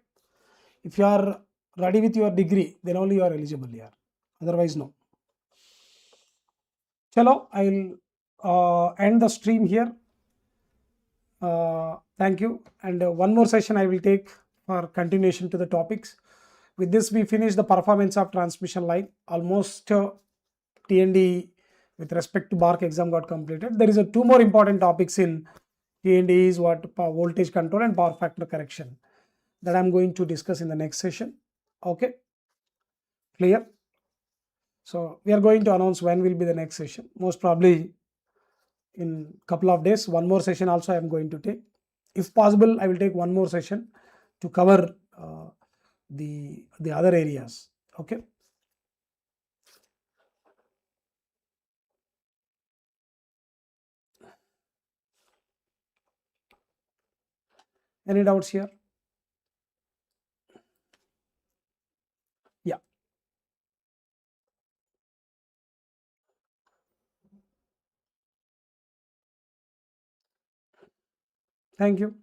if you are ready with your degree, then only you are eligible here, otherwise no. Chalo, I'll end the stream here. Thank you, and one more session I will take for continuation to the topics. With this we finish the performance of transmission line. Almost T&D with respect to BARC exam got completed. There is two more important topics in T&D is what? Voltage control and power factor correction, that I am going to discuss in the next session. Okay, clear? So we are going to announce when will be the next session. Most probably in couple of days. One more session also I am going to take. If possible, I will take one more session to cover the other areas. Okay. Any doubts here? Yeah. Thank you.